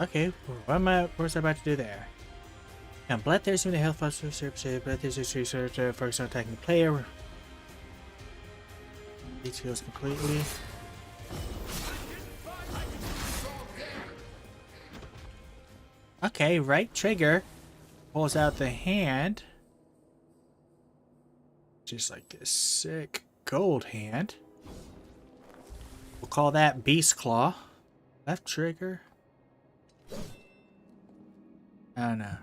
Okay, what was I about to do there? Now, bloodthirsty when the health foster service, bloodthirsty research focus on attacking the player. These heals completely. Okay, right trigger pulls out the hand. Just like this sick gold hand. We'll call that Beast Claw. Left trigger. I don't know.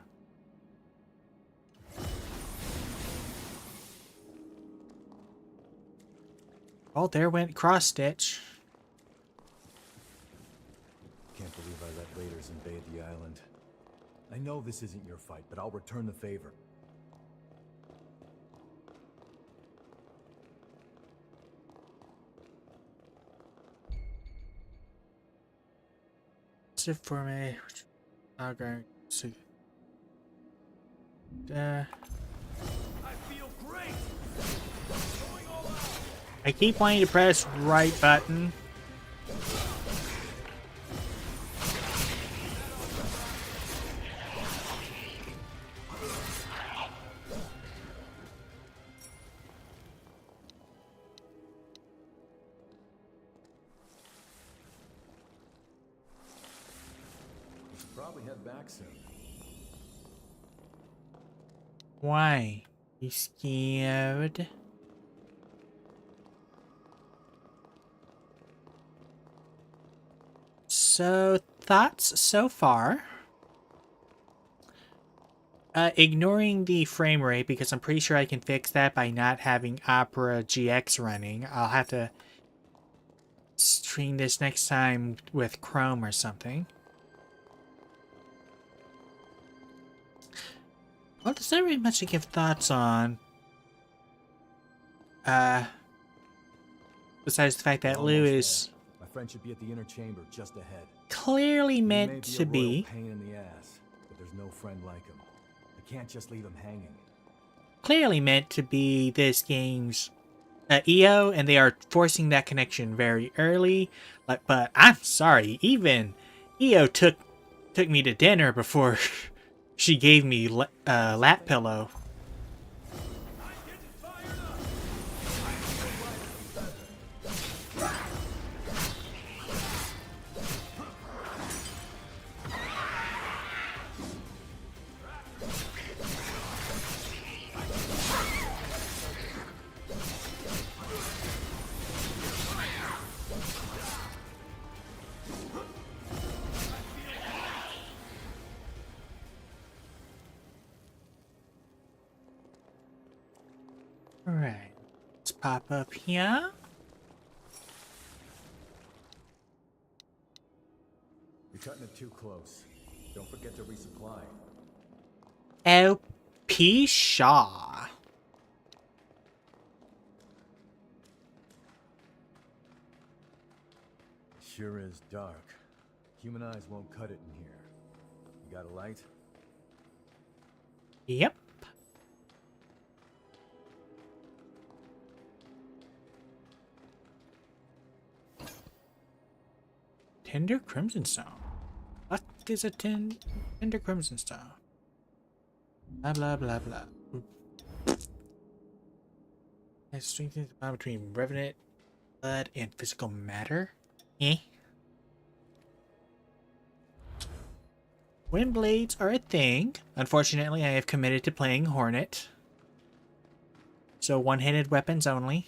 Oh, there went Cross Stitch. Can't believe I let raiders invade the island. I know this isn't your fight, but I'll return the favor. Sit for me. Okay. So, I feel great. Going all out. I keep wanting to press right button. We should probably head back soon. Why? You scared? So, thoughts so far? Ignoring the frame rate, because I'm pretty sure I can fix that by not having Opera GX running. I'll have to stream this next time with Chrome or something. Well, there's not really much to give thoughts on. Besides the fact that We're Lou almost is there. My friend should be at the inner chamber just ahead. clearly He may meant be to a royal be. pain in the ass, but there's no friend like him. I can't just leave him hanging. Clearly meant to be this game's EO, and they are forcing that connection very early. But I'm sorry, even EO took me to dinner before she gave me lap pillow. Alright, let's pop up here. You're cutting it too close. Don't forget to resupply. LP Shaw. Sure is dark. Human eyes won't cut it in here. You got a light? Yep. Tender Crimson Stone. What is a Tender Crimson Stone? Blah blah blah blah. It strengthens the bond between revenant blood and physical matter. Eh? Wind blades are a thing. Unfortunately, I have committed to playing Hornet. So one-handed weapons only.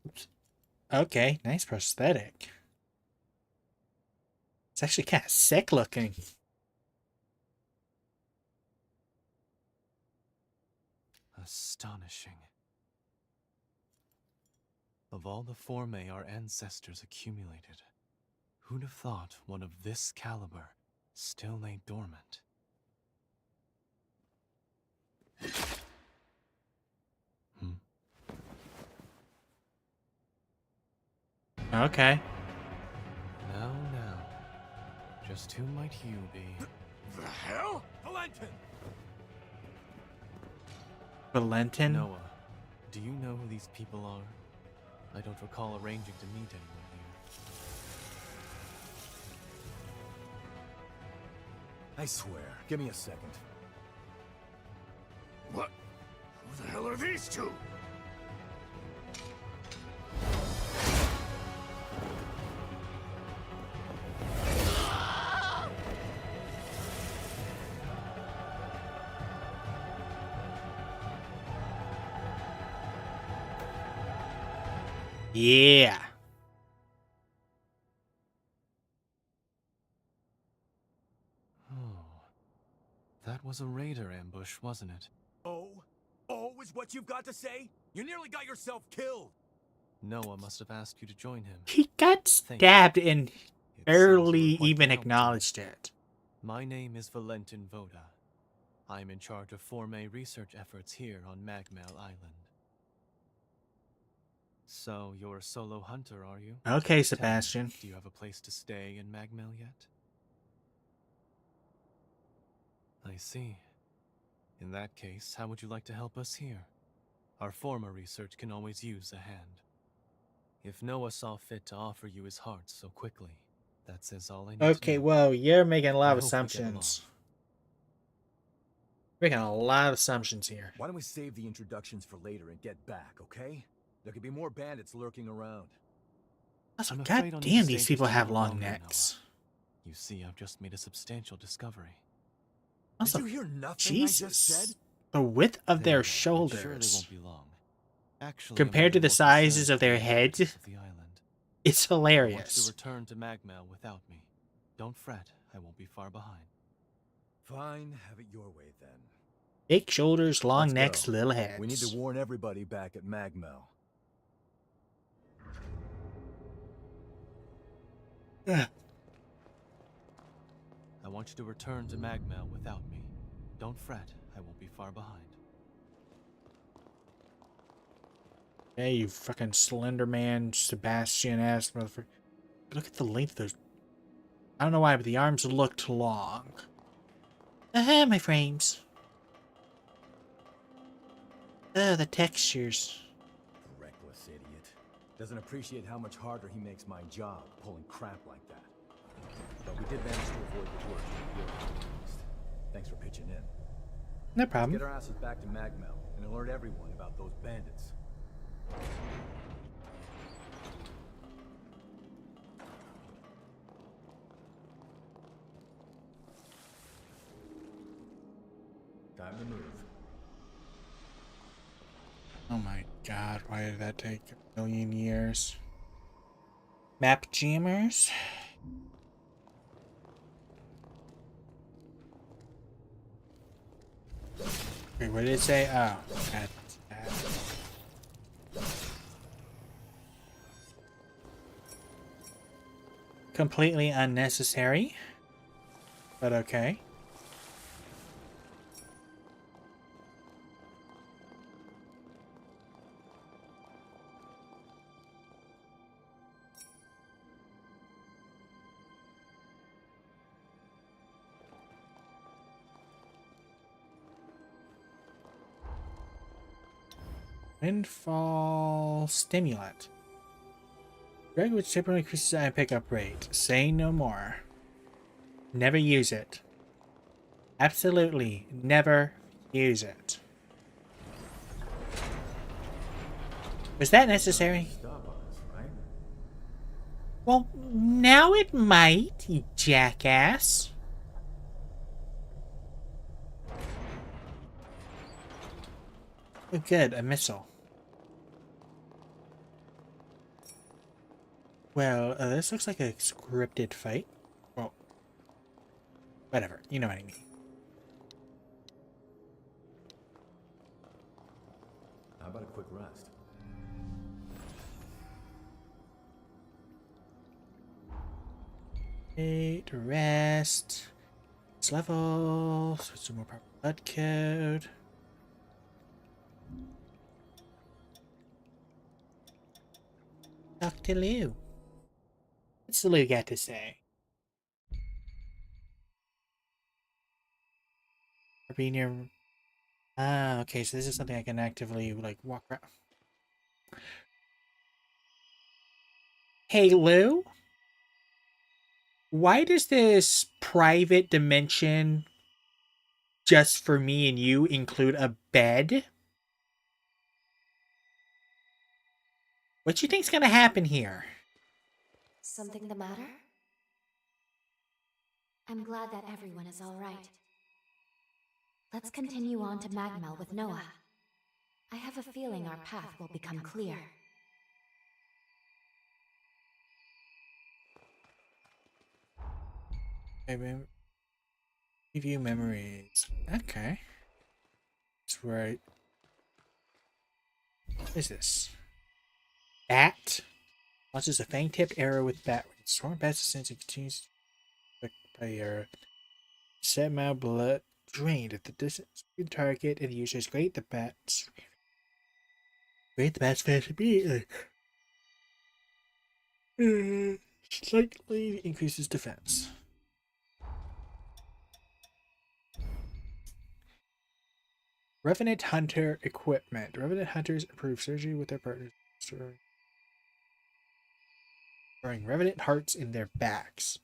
Oops. Okay, nice prosthetic. It's actually kind of sick looking. Astonishing. Of all the formae our ancestors accumulated, who'd have thought one of this caliber still lay dormant? Okay. Now, just who might you be? The hell? Valentin! Valentin? Noah, do you know who these people are? I don't recall arranging to meet anyone here. I swear. Give me a second. What? Who the hell are these two? Yeah. was a raider ambush, wasn't it? Oh? Oh is what you've got to say? You nearly got yourself killed. Noah must have asked you to join him. He got Thank you. stabbed and It seems you barely were quite even the help to me. acknowledged it. My name is Valentin Voda. I'm in charge of Forme research efforts here on Magmel Island. So, you're a solo hunter, are you? Okay, Tell me, Sebastian. do you have a place to stay in Magmel yet? I see. In that case, how would you like to help us here? Our former research can always use a hand. If Noah saw fit to offer you his heart so quickly, that says all I need to Okay, know. well, you're making a lot I of hope we get assumptions. Making a lot of assumptions here. Why don't we save the introductions for later and get back, okay? There could be more bandits lurking around. Also, I'm afraid I'll need to goddamn, stay these just people a have little long longer, necks. Noah. You see, I've just made a substantial discovery. Also, Did you hear nothing Jesus. I just said? The width of There their you go. I'm shoulders, sure they won't be long. Actually, compared to I'm the more sizes concerned of their with the heads, inhabitants of the island. it's I want you to hilarious. return to Magmel without me. Don't fret, I won't be far behind. Fine, have it your way then. Big shoulders, long Let's necks, go. little heads. We need to warn everybody back at Magmel. Ugh. I want you to return to Magmel without me. Don't fret, I won't be far behind. Hey, you fucking Slender Man, Sebastian ass motherfucker. Look at the length of those. I don't know why, but the arms looked long. My frames. Oh, the textures. Reckless idiot. Doesn't appreciate how much harder he makes my job pulling crap like that. But we did manage to avoid the worst of your least. Thanks for pitching in. No Let's problem. get our asses back to Magmel and alert everyone about those bandits. Time to move. Oh my god, why did that take a million years? Map jammers? Wait, what did it say? Oh, that's that. Completely unnecessary, but okay. Windfall stimulant. Drug which typically increases iron pickup rate. Say no more. Never use it. Absolutely never use it. Was that necessary? Stop us, right? Well, now it might, you jackass. Oh, good, a missile. Well, this looks like a scripted fight. Well, whatever. You know what I mean. How about a quick rest? Eight, rest. This level. Switch to more proper blood code. Talk to Lou. What's Lou got to say? Be near. Ah, okay, so this is something I can actively, like, walk around. Hey, Lou? Why does this private dimension just for me and you include a bed? What do you think's gonna happen here? Something the matter? I'm glad that everyone is all right. Let's continue on to Magmel with Noah. I have a feeling our path will become clear. Hey, man. Review memories. Okay. That's right. What is this? Bat. Launches a fang-tipped arrow with bat wings. Storm bats since it continues to by arrow. Set amount of blood drained at the distance. The target and the user is great. The bats fast immediately. Slightly increases defense. Revenant Hunter equipment. Revenant Hunters improve surgery with their partners, storing Revenant hearts in their backs.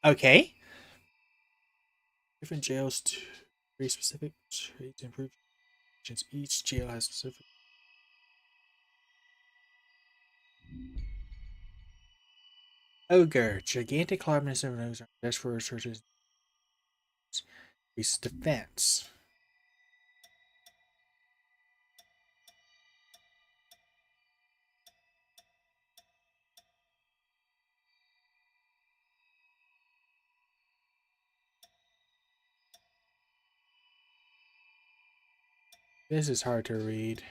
Okay. Different jails to very specific traits to improve. Each jail has specific. Ogre. Gigantic clawedness of nose. Best for researchers. Increases defense. This is hard to read.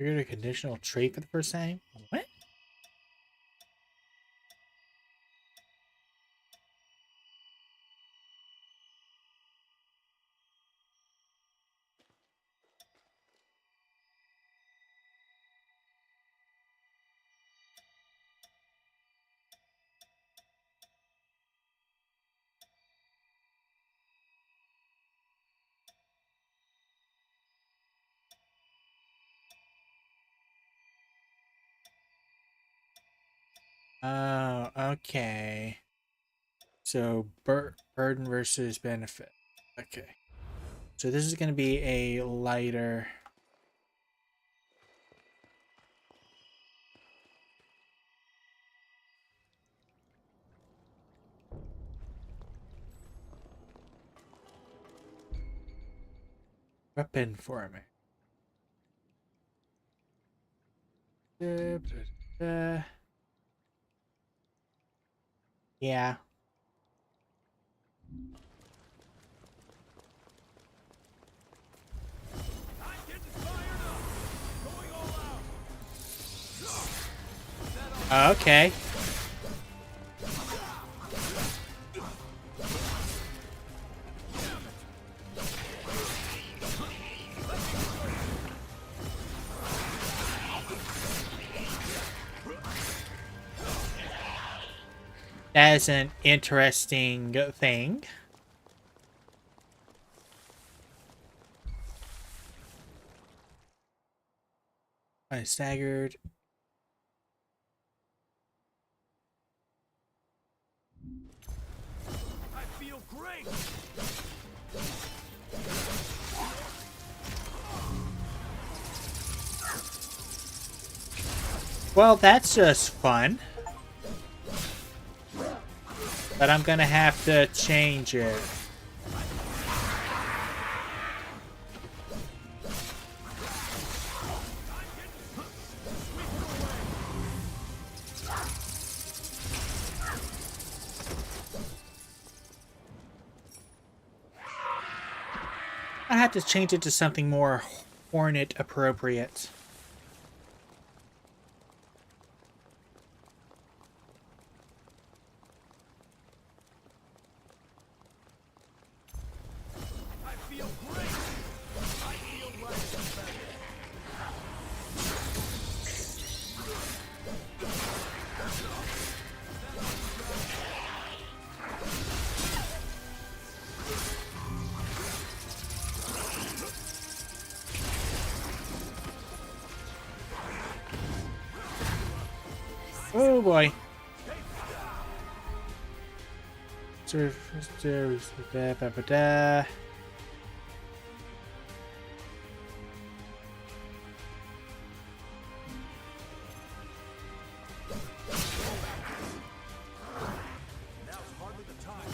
You're a conditional trait for the first time? What? Oh, okay. So, burden versus benefit. Okay. So this is going to be a lighter... weapon format. Yeah. Okay. That is an interesting thing. I staggered. I feel great. Well, that's just fun. But I'm gonna have to change it. I have to change it to something more Hornet appropriate. I feel great. I feel like Oh boy. Da. now's hardly the time.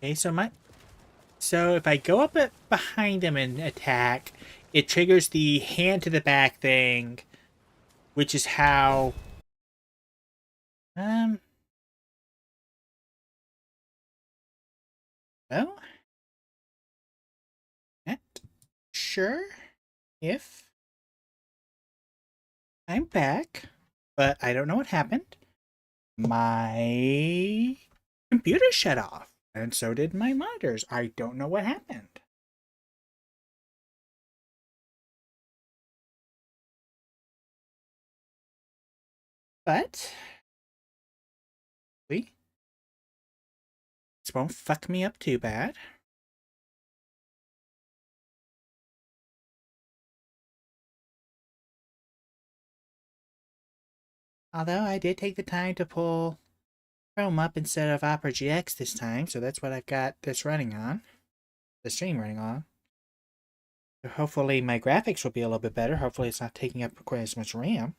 Okay, so if I go up behind them and attack, it triggers the hand to the back thing, which is how well, not sure if I'm back, but I don't know what happened. My computer shut off, and so did my monitors. I don't know what happened. But this won't fuck me up too bad. Although I did take the time to pull Chrome up instead of Opera GX this time, so that's what I've got this running on. The stream running on. So hopefully my graphics will be a little bit better. Hopefully it's not taking up quite as much RAM.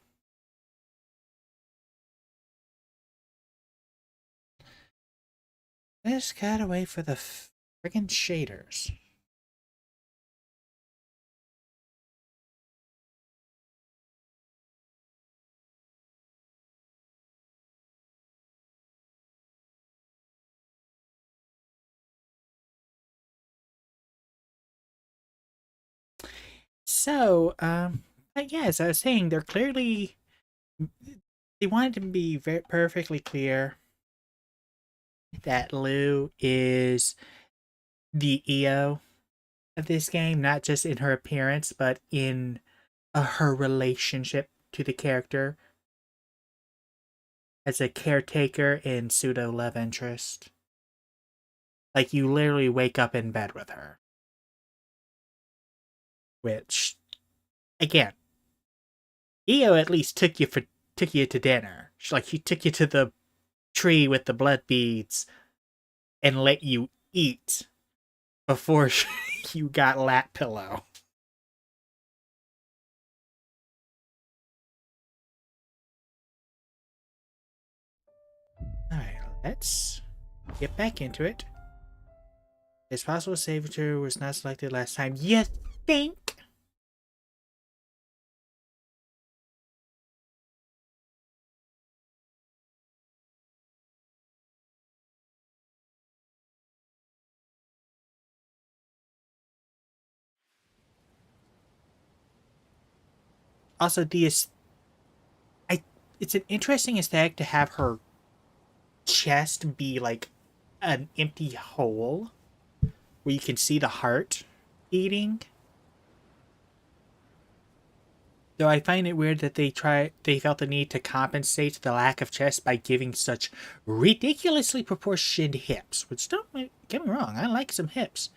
Just gotta wait for the friggin' shaders. So, but yeah, as I was saying, they're clearly, they wanted to be very perfectly clear that Lou is the EO of this game, not just in her appearance, but in her relationship to the character as a caretaker and pseudo love interest. Like, you literally wake up in bed with her. Which, again, EO at least took you to dinner. Like, she took you to the tree with the blood beads and let you eat before you got lap pillow. Alright, let's get back into it. It's possible Savitor was not selected last time. You think? Also, it's an interesting aesthetic to have her chest be like an empty hole where you can see the heart beating. Though I find it weird that they felt the need to compensate the lack of chest by giving such ridiculously proportioned hips. Which, don't get me wrong, I like some hips.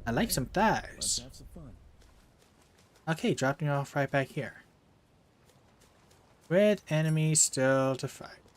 I like some thighs. Let's have some fun. Okay, drop me off right back here. With enemies still to fight.